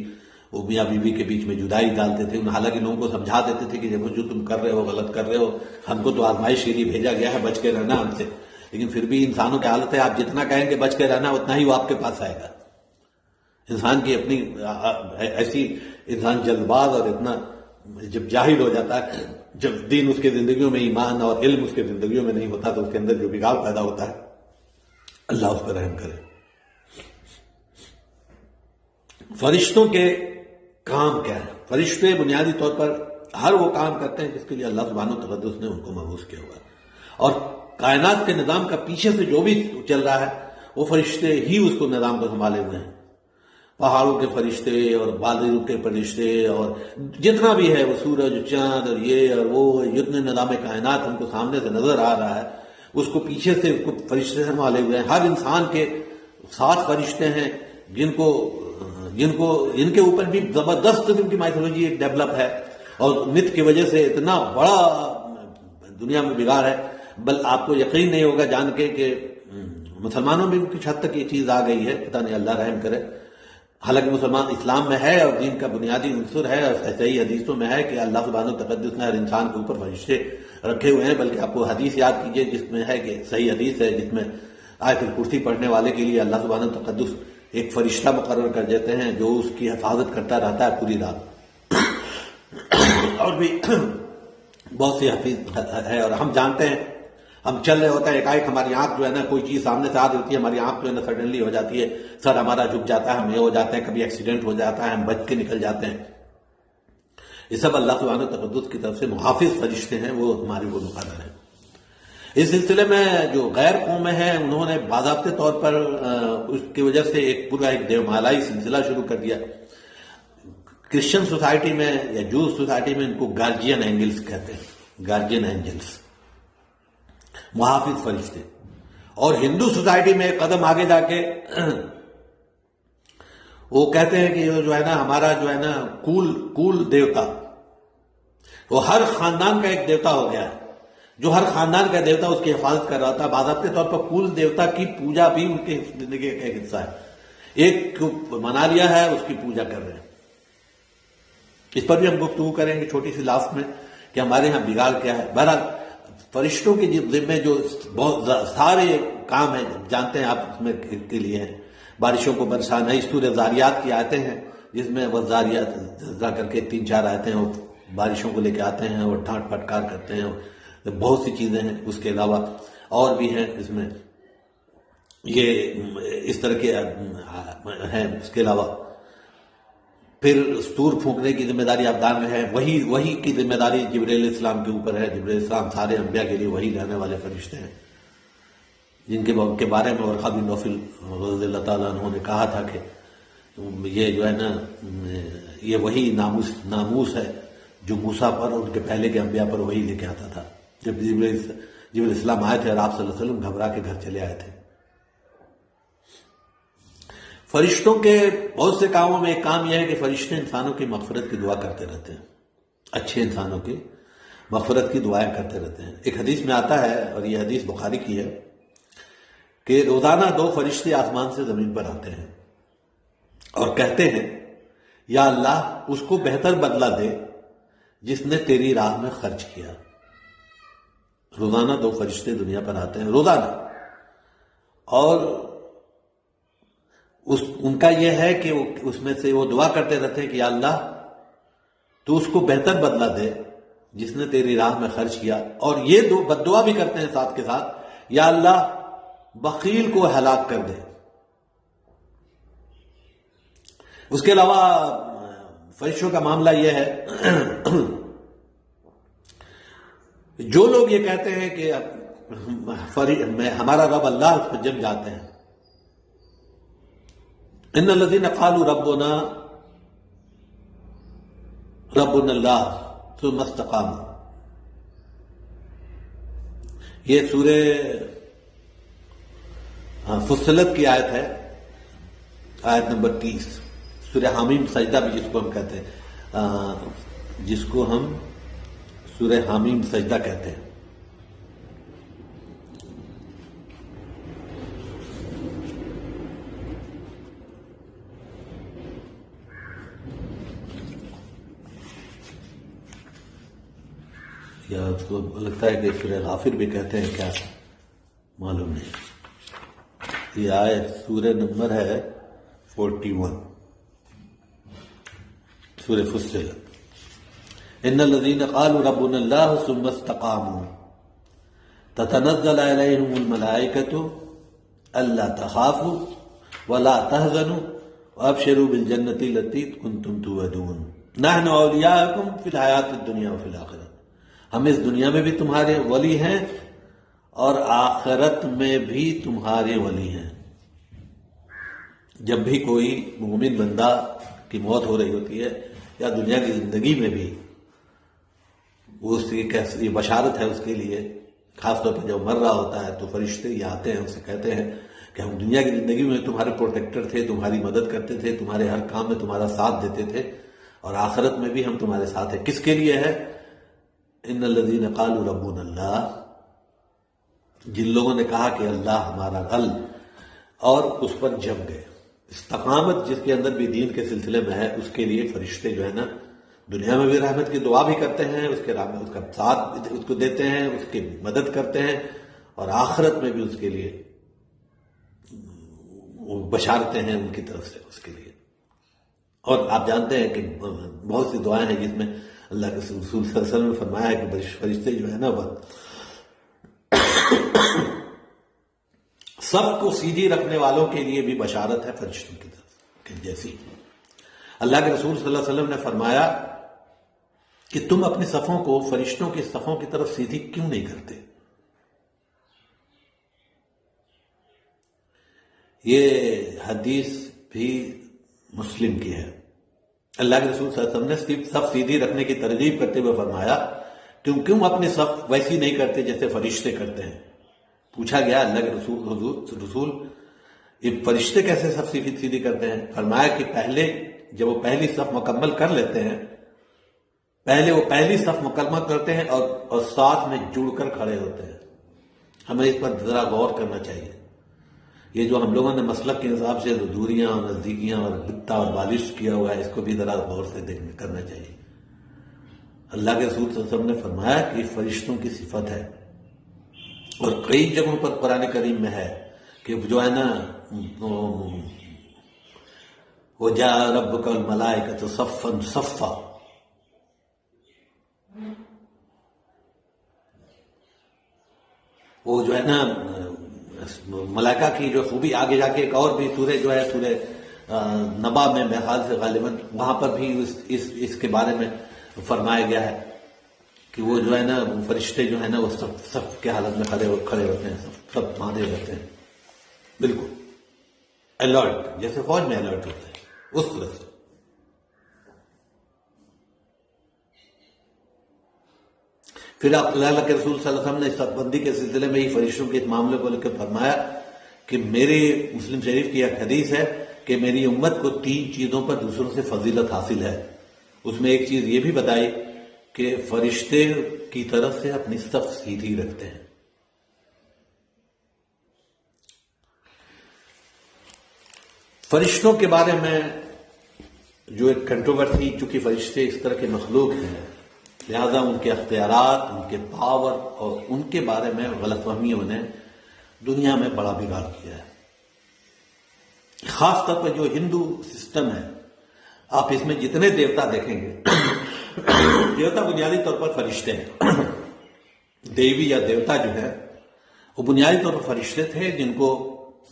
وہ میاں بیوی کے بیچ میں جدائی ڈالتے تھے. حالانکہ لوگوں کو سمجھا دیتے تھے کہ جب جو تم کر رہے ہو غلط کر رہے ہو, ہم کو تو آزمائش کے لیے بھیجا گیا ہے, بچ کے رہنا ہم سے. لیکن پھر بھی انسانوں کی حالت ہے, آپ جتنا کہیں گے بچ کے رہنا اتنا ہی وہ آپ کے پاس آئے گا. انسان کی اپنی ایسی, انسان جلد باز اور اتنا جب جاہل ہو جاتا ہے, جب دین اس کے زندگیوں میں, ایمان اور علم اس کے زندگیوں میں نہیں ہوتا, تو اس کے اندر جو بگاڑ پیدا ہوتا ہے, اللہ اس پر رحم کرے. فرشتوں کے کام کیا ہے؟ فرشتے بنیادی طور پر ہر وہ کام کرتے ہیں جس کے لیے اللہ سبحانہ و تقدس نے ان کو مبعوث کیا ہوا ہے. اور کائنات کے نظام کا پیچھے سے جو بھی چل رہا ہے وہ فرشتے ہی اس کو نظام کو سنبھالے ہوئے ہیں. پہاڑوں کے فرشتے اور بادلوں کے فرشتے اور جتنا بھی ہے, وہ سورج, چاند اور یہ اور وہ, جتنے نظام کائنات ہم کو سامنے سے نظر آ رہا ہے, اس کو پیچھے سے فرشتے سنبھالے ہوئے ہیں. ہر انسان کے 7 فرشتے ہیں جن کے اوپر بھی زبردست قسم کی مائتھولوجی ڈیولپ ہے, اور مت کی وجہ سے اتنا بڑا دنیا میں بگاڑ ہے. بل آپ کو یقین نہیں ہوگا جان کے کہ مسلمانوں میں بھی کچھ حد تک یہ چیز آ گئی ہے, پتہ نہیں, اللہ رحم کرے. حالانکہ مسلمان اسلام میں ہے اور دین کا بنیادی عنصر ہے, اور صحیح حدیثوں میں ہے کہ اللہ سبحانہ و تقدس نے ہر انسان کے اوپر فرشتے رکھے ہوئے ہیں. بلکہ آپ کو حدیث یاد کیجئے جس میں ہے کہ صحیح حدیث ہے جس میں آیت الکرسی پڑھنے والے کے لیے اللہ سبحانہ و تقدس ایک فرشتہ مقرر کر دیتے ہیں جو اس کی حفاظت کرتا رہتا ہے پوری رات. اور بھی بہت سی حفیظ ہے, اور ہم جانتے ہیں, ہم چل رہے ہوتے ہیں, ایک ہماری آنکھ جو ہے نا, کوئی چیز سامنے سے آ رہی ہوتی ہے, ہماری آنکھ جو ہے نا سڈنلی ہو جاتی ہے, سر ہمارا جھک جاتا ہے, ہم یہ ہو جاتے ہیں, کبھی ایکسیڈنٹ ہو جاتا ہے, ہم بچ کے نکل جاتے ہیں. یہ سب اللہ سبحانہ و تقدس کی طرف سے محافظ فرشتے ہیں, وہ ہماری وہ مقرر ہیں. اس سلسلے میں جو غیر قومیں ہیں انہوں نے باضابطے طور پر اس کی وجہ سے ایک دیومالائی سلسلہ شروع کر دیا. کرسچن سوسائٹی میں یا جوز سوسائٹی میں ان کو گارجین اینجلز کہتے ہیں, گارجین اینجلز, محافظ فرشتے. اور ہندو سوسائٹی میں ایک قدم آگے جا کے وہ کہتے ہیں کہ جو ہے نا ہمارا جو ہے نا کول دیوتا, وہ ہر خاندان کا ایک دیوتا ہو گیا ہے, جو ہر خاندان کا دیوتا اس کی حفاظت کر رہا تھا. باضابطے طور پر کول دیوتا کی پوجا بھی ان کی زندگی کا ایک حصہ ہے. ایک منا لیا ہے, اس کی پوجا کر رہے ہیں. اس پر بھی ہم گفتگو کریں گے چھوٹی سی لاسٹ میں کہ ہمارے ہاں بگاڑ کیا ہے. بہرحال فرشتوں کے ذمے جو بہت سارے کام ہیں, جانتے ہیں آپ, اس میں کے لیے ہیں بارشوں کو برسانا. اس سورہ زاریات کی آیتیں ہیں جس میں وہ زاریات کر کے 3-4 آیتیں ہیں, وہ بارشوں کو لے کے آتے ہیں اور ڈانٹ پھٹکار کرتے ہیں. بہت سی چیزیں ہیں. اس کے علاوہ اور بھی ہیں اس میں, یہ اس طرح کے ہیں. اس کے علاوہ پھر سور پھونکنے کی ذمہ داری آپ دان رہے ہیں, وہی کی ذمہ داری جبرائیل علیہ السلام کے اوپر ہے. جبرائیل علیہ السلام سارے انبیاء کے لیے وہی رہنے والے فرشتے ہیں, جن کے بارے میں ورقہ بن نوفل رضی اللہ تعالیٰ عنہ نے کہا تھا کہ یہ جو ہے نا یہ وہی ناموس ہے جو موسیٰ پر اور ان کے پہلے کے انبیاء پر وہی لے کے آتا تھا. جب جبرائیل علیہ السلام آئے تھے اور آپ صلی اللہ علیہ وسلم گھبرا کے گھر چلے آئے تھے. فرشتوں کے بہت سے کاموں میں ایک کام یہ ہے کہ فرشتے انسانوں کی مغفرت کی دعا کرتے رہتے ہیں, اچھے انسانوں کی مغفرت کی دعائیں کرتے رہتے ہیں. ایک حدیث میں آتا ہے, اور یہ حدیث بخاری کی ہے, کہ روزانہ 2 فرشتے آسمان سے زمین پر آتے ہیں اور کہتے ہیں یا اللہ اس کو بہتر بدلہ دے جس نے تیری راہ میں خرچ کیا. روزانہ 2 فرشتے دنیا پر آتے ہیں روزانہ, اور ان کا یہ ہے کہ اس میں سے وہ دعا کرتے رہتے ہیں کہ یا اللہ تو اس کو بہتر بدلہ دے جس نے تیری راہ میں خرچ کیا. اور یہ بد دعا بھی کرتے ہیں ساتھ کے ساتھ, یا اللہ بخیل کو ہلاک کر دے. اس کے علاوہ فرشتوں کا معاملہ یہ ہے, جو لوگ یہ کہتے ہیں کہ ہمارا رب اللہ, اس پہ جم جاتے ہیں. ان الذین قالوا ربنا اللہ ثم استقاموا, یہ سورہ فصلت کی آیت ہے, آیت نمبر 30. سورہ حامیم سجدہ بھی جس کو ہم کہتے ہیں, جس کو ہم سورہ حامیم سجدہ کہتے ہیں. اس کو لگتا ہے کہ سورہ غافر بھی کہتے ہیں کیا، معلوم نہیں. یہ آیت سورہ نمبر ہے 41 سورہ فصلت. ان الذين قالوا ربنا الله ثم استقاموا تتنزل عليهم الملائكة الا تخافوا ولا تحزنوا وابشروا بالجنة التي كنتم توعدون نحن اولیاءکم فی الحیات الدنیا وفی الآخرہ. ہم اس دنیا میں بھی تمہارے ولی ہیں اور آخرت میں بھی تمہارے ولی ہیں. جب بھی کوئی مومن بندہ کی موت ہو رہی ہوتی ہے یا دنیا کی زندگی میں بھی، وہ اس کی کیسی بشارت ہے اس کے لیے. خاص طور پہ جب مر رہا ہوتا ہے تو فرشتے یہ آتے ہیں، اسے کہتے ہیں کہ ہم دنیا کی زندگی میں تمہارے پروٹیکٹر تھے، تمہاری مدد کرتے تھے، تمہارے ہر کام میں تمہارا ساتھ دیتے تھے، اور آخرت میں بھی ہم تمہارے ساتھ ہیں. کس کے لیے ہے؟ ان الذین قالوا ربنا اللہ، جن لوگوں نے کہا کہ اللہ ہمارا رب، اور اس پر جم گئے. استقامت جس کے اندر بھی دین کے سلسلے میں ہے، اس کے لیے فرشتے جو ہے نا دنیا میں بھی رحمت کی دعا بھی کرتے ہیں، اس کا ساتھ اس کو دیتے ہیں، اس کی مدد کرتے ہیں، اور آخرت میں بھی اس کے لیے وہ بشارتے ہیں ان کی طرف سے اس کے لیے. اور آپ جانتے ہیں کہ بہت سی دعائیں ہیں جس میں اللہ کے رسول صلی اللہ علیہ وسلم نے فرمایا ہے کہ فرشتے جو ہے نا وہ سب کو سیدھی رکھنے والوں کے لیے بھی بشارت ہے فرشتوں کی طرف کہ جیسی. اللہ کے رسول صلی اللہ علیہ وسلم نے فرمایا کہ تم اپنی صفوں کو فرشتوں کی صفوں کی طرف سیدھی کیوں نہیں کرتے؟ یہ حدیث بھی مسلم کی ہے. اللہ کے رسول صلی اللہ علیہ وسلم نے صف سیدھی رکھنے کی ترغیب کرتے ہوئے فرمایا تم کیوں اپنی صف ویسی نہیں کرتے جیسے فرشتے کرتے ہیں؟ پوچھا گیا اللہ کے رسول یہ فرشتے کیسے صف سیدھی کرتے ہیں؟ فرمایا کہ پہلے جب وہ پہلی صف مکمل کر لیتے ہیں، پہلے وہ پہلی صف مکمل کرتے ہیں اور ساتھ میں جڑ کر کھڑے ہوتے ہیں. ہمیں اس پر ذرا غور کرنا چاہیے. یہ جو ہم لوگوں نے مسلک کے حساب سے جو دوریاں اور نزدیکیاں اور بتا اور بالش کیا ہوا ہے، اس کو بھی ذرا غور سے کرنا چاہیے. اللہ کے رسول صلی اللہ علیہ وسلم نے فرمایا کہ یہ فرشتوں کی صفت ہے، اور کئی جگہوں پر قرآن کریم میں ہے کہ جو ہے نا وَجَاءَ رَبُّكَ وَالْمَلَائِكَةُ صَفًّا صَفًّا، وہ جو ہے نا ملائکہ کی جو خوبی آگے جا کے ایک اور بھی سورہ جو ہے سورہ نبا میں میرے خیال سے غالباً وہاں پر بھی اس کے بارے میں فرمایا گیا ہے کہ وہ جو ہے نا فرشتے جو ہے نا وہ سب کے حالت میں کھڑے ہوتے ہیں، سب باندھے رہتے ہیں، بالکل الرٹ، جیسے فوج میں الرٹ ہوتے ہیں اس طرح سے. پھر اللہ کے رسول صلی اللہ علیہ وسلم نے اس بندی کے سلسلے میں ہی فرشتوں کے اس معاملے کو لے کے فرمایا کہ میرے مسلم شریف کی ایک حدیث ہے کہ میری امت کو 3 چیزوں پر دوسروں سے فضیلت حاصل ہے. اس میں ایک چیز یہ بھی بتائی کہ فرشتے کی طرف سے اپنی صف سیدھی رکھتے ہیں. فرشتوں کے بارے میں جو ایک کنٹروورسی، چونکہ فرشتے اس طرح کے مخلوق ہیں لہذا ان کے اختیارات، ان کے پاور اور ان کے بارے میں غلط فہمیوں نے دنیا میں بڑا بگاڑ کیا ہے. خاص طور پر جو ہندو سسٹم ہے، آپ اس میں جتنے دیوتا دیکھیں گے دیوتا بنیادی طور پر فرشتے ہیں. دیوی یا دیوتا جو ہے وہ بنیادی طور پر فرشتے تھے جن کو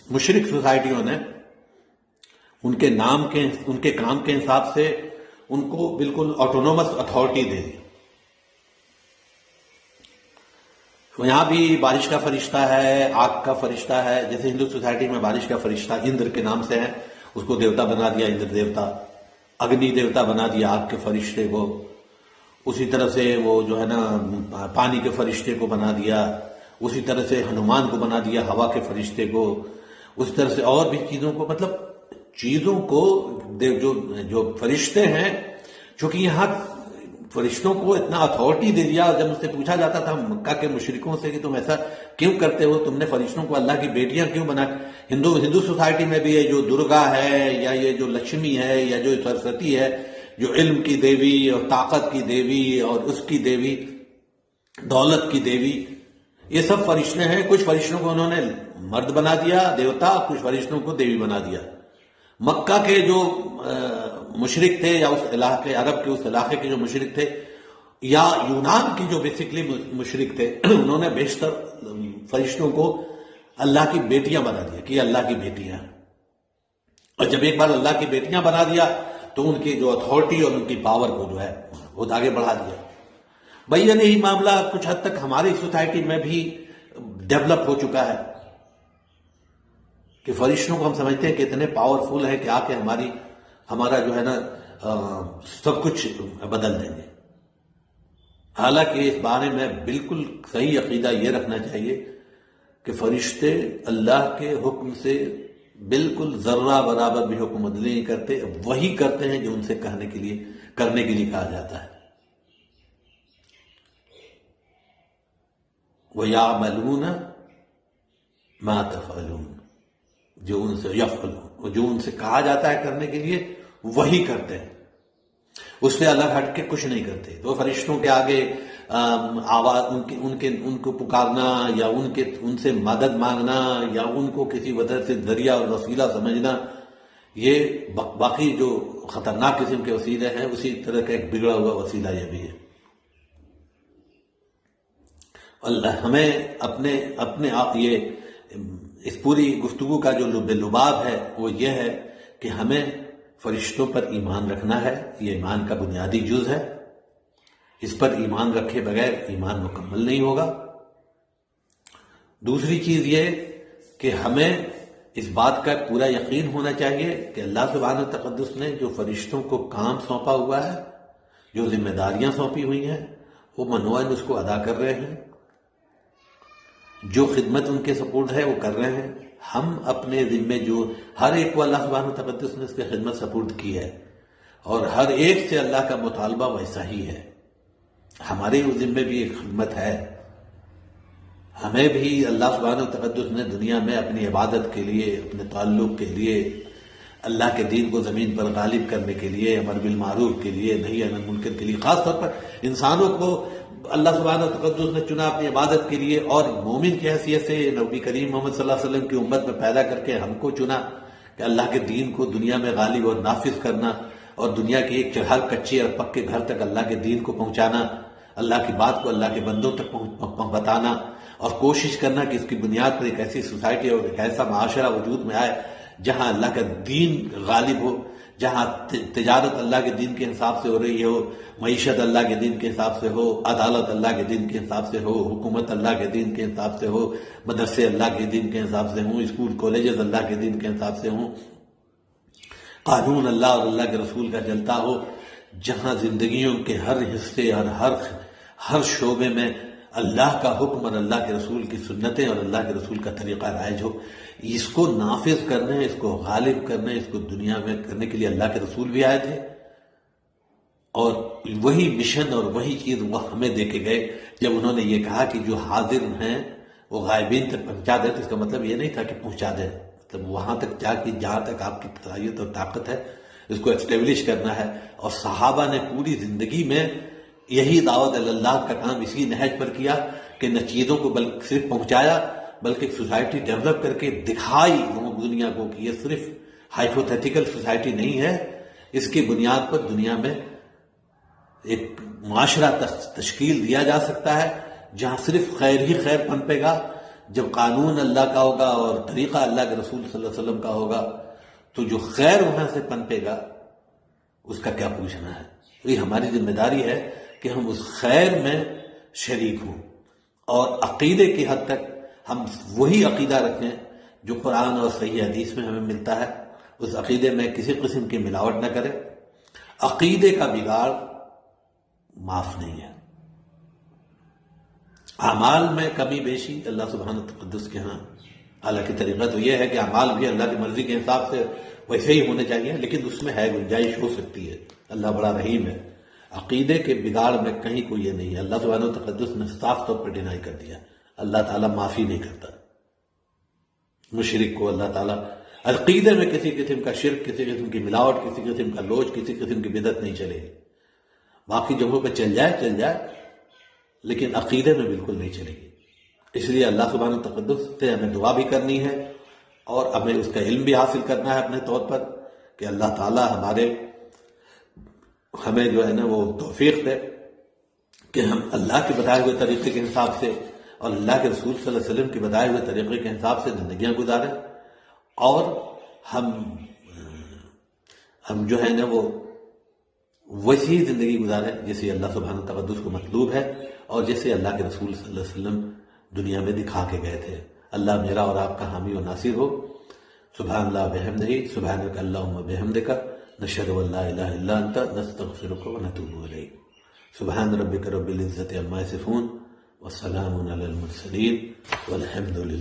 مشرک سوسائٹیوں نے ان کے کام کے حساب سے ان کو بالکل آٹونومس اتھارٹی دے دی. یہاں بھی بارش کا فرشتہ ہے، آگ کا فرشتہ ہے. جیسے ہندو سوسائٹی میں بارش کا فرشتہ اندر کے نام سے ہے، اس کو دیوتا بنا دیا اندر دیوتا. اگنی دیوتا بنا دیا آگ کے فرشتے کو. اسی طرح سے وہ جو ہے نا پانی کے فرشتے کو بنا دیا. اسی طرح سے ہنومان کو بنا دیا ہوا کے فرشتے کو. اس طرح سے اور بھی چیزوں کو، مطلب چیزوں کو جو فرشتے ہیں، چونکہ یہاں فرشتوں کو اتنا اتھارٹی دے دیا. جب مجھ سے پوچھا جاتا تھا مکہ کے مشرکوں سے کہ تم ایسا کیوں کرتے ہو، تم نے فرشتوں کو اللہ کی بیٹیاں کیوں بنا؟ ہندو سوسائٹی میں بھی یہ جو درگا ہے یا یہ جو لکشمی ہے یا جو سرسوتی ہے، جو علم کی دیوی اور طاقت کی دیوی اور اس کی دیوی، دولت کی دیوی، یہ سب فرشتے ہیں. کچھ فرشتوں کو انہوں نے مرد بنا دیا دیوتا، کچھ فرشتوں کو دیوی بنا دیا. مکہ کے جو مشرک تھے، یا اس علاقے عرب کے اس علاقے کے جو مشرک تھے، یا یونان کی جو بیسکلی مشرک تھے، انہوں نے بیشتر فرشتوں کو اللہ کی بیٹیاں بنا دیا کہ یہ اللہ کی بیٹیاں ہیں. اور جب ایک بار اللہ کی بیٹیاں بنا دیا تو ان کی جو اتھارٹی اور ان کی پاور کو جو ہے وہ آگے بڑھا دیا. بھائی یہی معاملہ کچھ حد تک ہماری سوسائٹی میں بھی ڈیولپ ہو چکا ہے کہ فرشتوں کو ہم سمجھتے ہیں کہ اتنے پاورفل ہے کہ آ کے ہمارا جو ہے نا سب کچھ بدل دیں گے. حالانکہ اس بارے میں بالکل صحیح عقیدہ یہ رکھنا چاہیے کہ فرشتے اللہ کے حکم سے بالکل ذرہ برابر بھی حکم عدلی نہیں کرتے، وہی کرتے ہیں جو ان سے کرنے کے لیے کہا جاتا ہے. وَيَعْمَلُونَ مَا تَفْعَلُونَ، جو ان سے کہا جاتا ہے کرنے کے لیے وہی کرتے ہیں، اس سے الگ ہٹ کے کچھ نہیں کرتے. تو فرشتوں کے آگے آواز ان کو پکارنا، یا ان سے مدد مانگنا، یا ان کو کسی وجہ سے ذریعہ اور وسیلہ سمجھنا، یہ باقی جو خطرناک قسم کے وسیلے ہیں اسی طرح کا ایک بگڑا ہوا وسیلہ یہ بھی ہے. اللہ ہمیں اپنے آپ یہ اس پوری گفتگو کا جو لباب ہے وہ یہ ہے کہ ہمیں فرشتوں پر ایمان رکھنا ہے. یہ ایمان کا بنیادی جز ہے. اس پر ایمان رکھے بغیر ایمان مکمل نہیں ہوگا. دوسری چیز یہ کہ ہمیں اس بات کا پورا یقین ہونا چاہیے کہ اللہ سبحانہ تقدس نے جو فرشتوں کو کام سونپا ہوا ہے، جو ذمہ داریاں سونپی ہوئی ہیں، وہ منوعاً اس کو ادا کر رہے ہیں. جو خدمت ان کے سپورٹ ہے وہ کر رہے ہیں. ہم اپنے ذمے جو ہر ایک کو اللہ سبحانہ تقدس نے اس کی خدمت سپورٹ کی ہے، اور ہر ایک سے اللہ کا مطالبہ ویسا ہی ہے. ہمارے اس ذمے بھی ایک خدمت ہے. ہمیں بھی اللہ سبحانہ تقدس نے دنیا میں اپنی عبادت کے لیے، اپنے تعلق کے لیے، اللہ کے دین کو زمین پر غالب کرنے کے لیے، امر بالمعروف کے لیے، نہی عن المنکر کے لیے، خاص طور پر انسانوں کو اللہ سبحانہ تقدس نے چنا اپنی عبادت کے لیے، اور مومن کی حیثیت سے نبی کریم محمد صلی اللہ علیہ وسلم کی امت میں پیدا کر کے ہم کو چنا کہ اللہ کے دین کو دنیا میں غالب اور نافذ کرنا، اور دنیا کے ایک ہر کچے اور پکے گھر تک اللہ کے دین کو پہنچانا، اللہ کی بات کو اللہ کے بندوں تک بتانا، اور کوشش کرنا کہ اس کی بنیاد پر ایک ایسی سوسائٹی اور ایک ایسا معاشرہ وجود میں آئے جہاں اللہ کا دین غالب ہو، جہاں تجارت اللہ کے دین کے حساب سے ہو رہی ہو، معیشت اللہ کے دین کے حساب سے ہو، عدالت اللہ کے دین کے حساب سے ہو، حکومت اللہ کے دین کے حساب سے ہو، مدرسے اللہ کے دین کے حساب سے ہوں، اسکول کالجز اللہ کے دین کے حساب سے ہوں، قانون اللہ اور اللہ کے رسول کا چلتا ہو، جہاں زندگیوں کے ہر حصے اور ہر شعبے میں اللہ کا حکم اور اللہ کے رسول کی سنتیں اور اللہ کے رسول کا طریقہ رائج ہو. اس کو نافذ کرنے، اس کو غالب کرنے، اس کو دنیا میں کرنے کے لیے اللہ کے رسول بھی آئے تھے، اور وہی مشن اور وہی چیز وہ ہمیں دے کے گئے. جب انہوں نے یہ کہا کہ جو حاضر ہیں وہ غائبین تک پہنچا دیں، تو اس کا مطلب یہ نہیں تھا کہ پہنچا دیں، مطلب وہاں تک جا کے جہاں تک آپ کی صلاحیت اور طاقت ہے اس کو اسٹیبلش کرنا ہے. اور صحابہ نے پوری زندگی میں یہی دعوت اللہ کا کام اسی نہج پر کیا کہ نہ چیزوں کو بلکہ صرف پہنچایا، بلکہ ایک سوسائٹی ڈیولپ کر کے دکھائی دنیا کو کہ یہ صرف ہائپوتھیٹیکل سوسائٹی نہیں ہے، اس کی بنیاد پر دنیا میں ایک معاشرہ تشکیل دیا جا سکتا ہے جہاں صرف خیر ہی خیر پنپے گا. جب قانون اللہ کا ہوگا اور طریقہ اللہ کے رسول صلی اللہ علیہ وسلم کا ہوگا تو جو خیر وہاں سے پنپے گا اس کا کیا پوچھنا ہے. یہ ہماری ذمہ داری ہے کہ ہم اس خیر میں شریک ہوں، اور عقیدے کی حد تک ہم وہی عقیدہ رکھیں جو قرآن اور صحیح حدیث میں ہمیں ملتا ہے. اس عقیدے میں کسی قسم کی ملاوٹ نہ کریں. عقیدے کا بگاڑ معاف نہیں ہے. اعمال میں کمی بیشی اللہ سبحانہ تقدس کے ہاں، حالانکہ طریقہ تو یہ ہے کہ اعمال بھی اللہ کی مرضی کے حساب سے ویسے ہی ہونے چاہیے، لیکن اس میں ہے گنجائش ہو سکتی ہے. اللہ بڑا رحیم ہے. عقیدے کے بگاڑ میں کہیں کوئی یہ نہیں ہے. اللہ سبحانہ تقدس نے صاف طور پر ڈینائی کر دیا. اللہ تعالیٰ معافی نہیں کرتا مشرک کو. اللہ تعالیٰ عقیدے میں کسی قسم کا شرک، کسی قسم کی ملاوٹ، کسی قسم کا لوچ، کسی قسم کی بدعت نہیں چلے گی. باقی جگہوں پہ چل جائے، لیکن عقیدے میں بالکل نہیں چلے گی. اس لیے اللہ سبحانہ تقدس سے ہمیں دعا بھی کرنی ہے اور ہمیں اس کا علم بھی حاصل کرنا ہے اپنے طور پر کہ اللہ تعالیٰ ہمیں جو ہے نا وہ توفیق دے کہ ہم اللہ کے بتائے ہوئے طریقے کے حساب سے اور اللہ کے رسول صلی اللہ علیہ وسلم کے بتائے ہوئے طریقے کے حساب سے زندگیاں گزاریں اور ہم جو ہے نا وہ ویسی زندگی گزاریں جیسے اللہ سبحانہ تقدس کو مطلوب ہے اور جیسے اللہ کے رسول صلی اللہ علیہ وسلم دنیا میں دکھا کے گئے تھے. اللہ میرا اور آپ کا حامی و ناصر ہو. سبحان اللہ بحمدہ سبحانک اللہم بحمدک نشہد ان لا الہ الا انت نستغفرک ونتوب الیک. سبحان ربک رب العزت عما یصفون وسلام علی المرسلین والحمد للہ.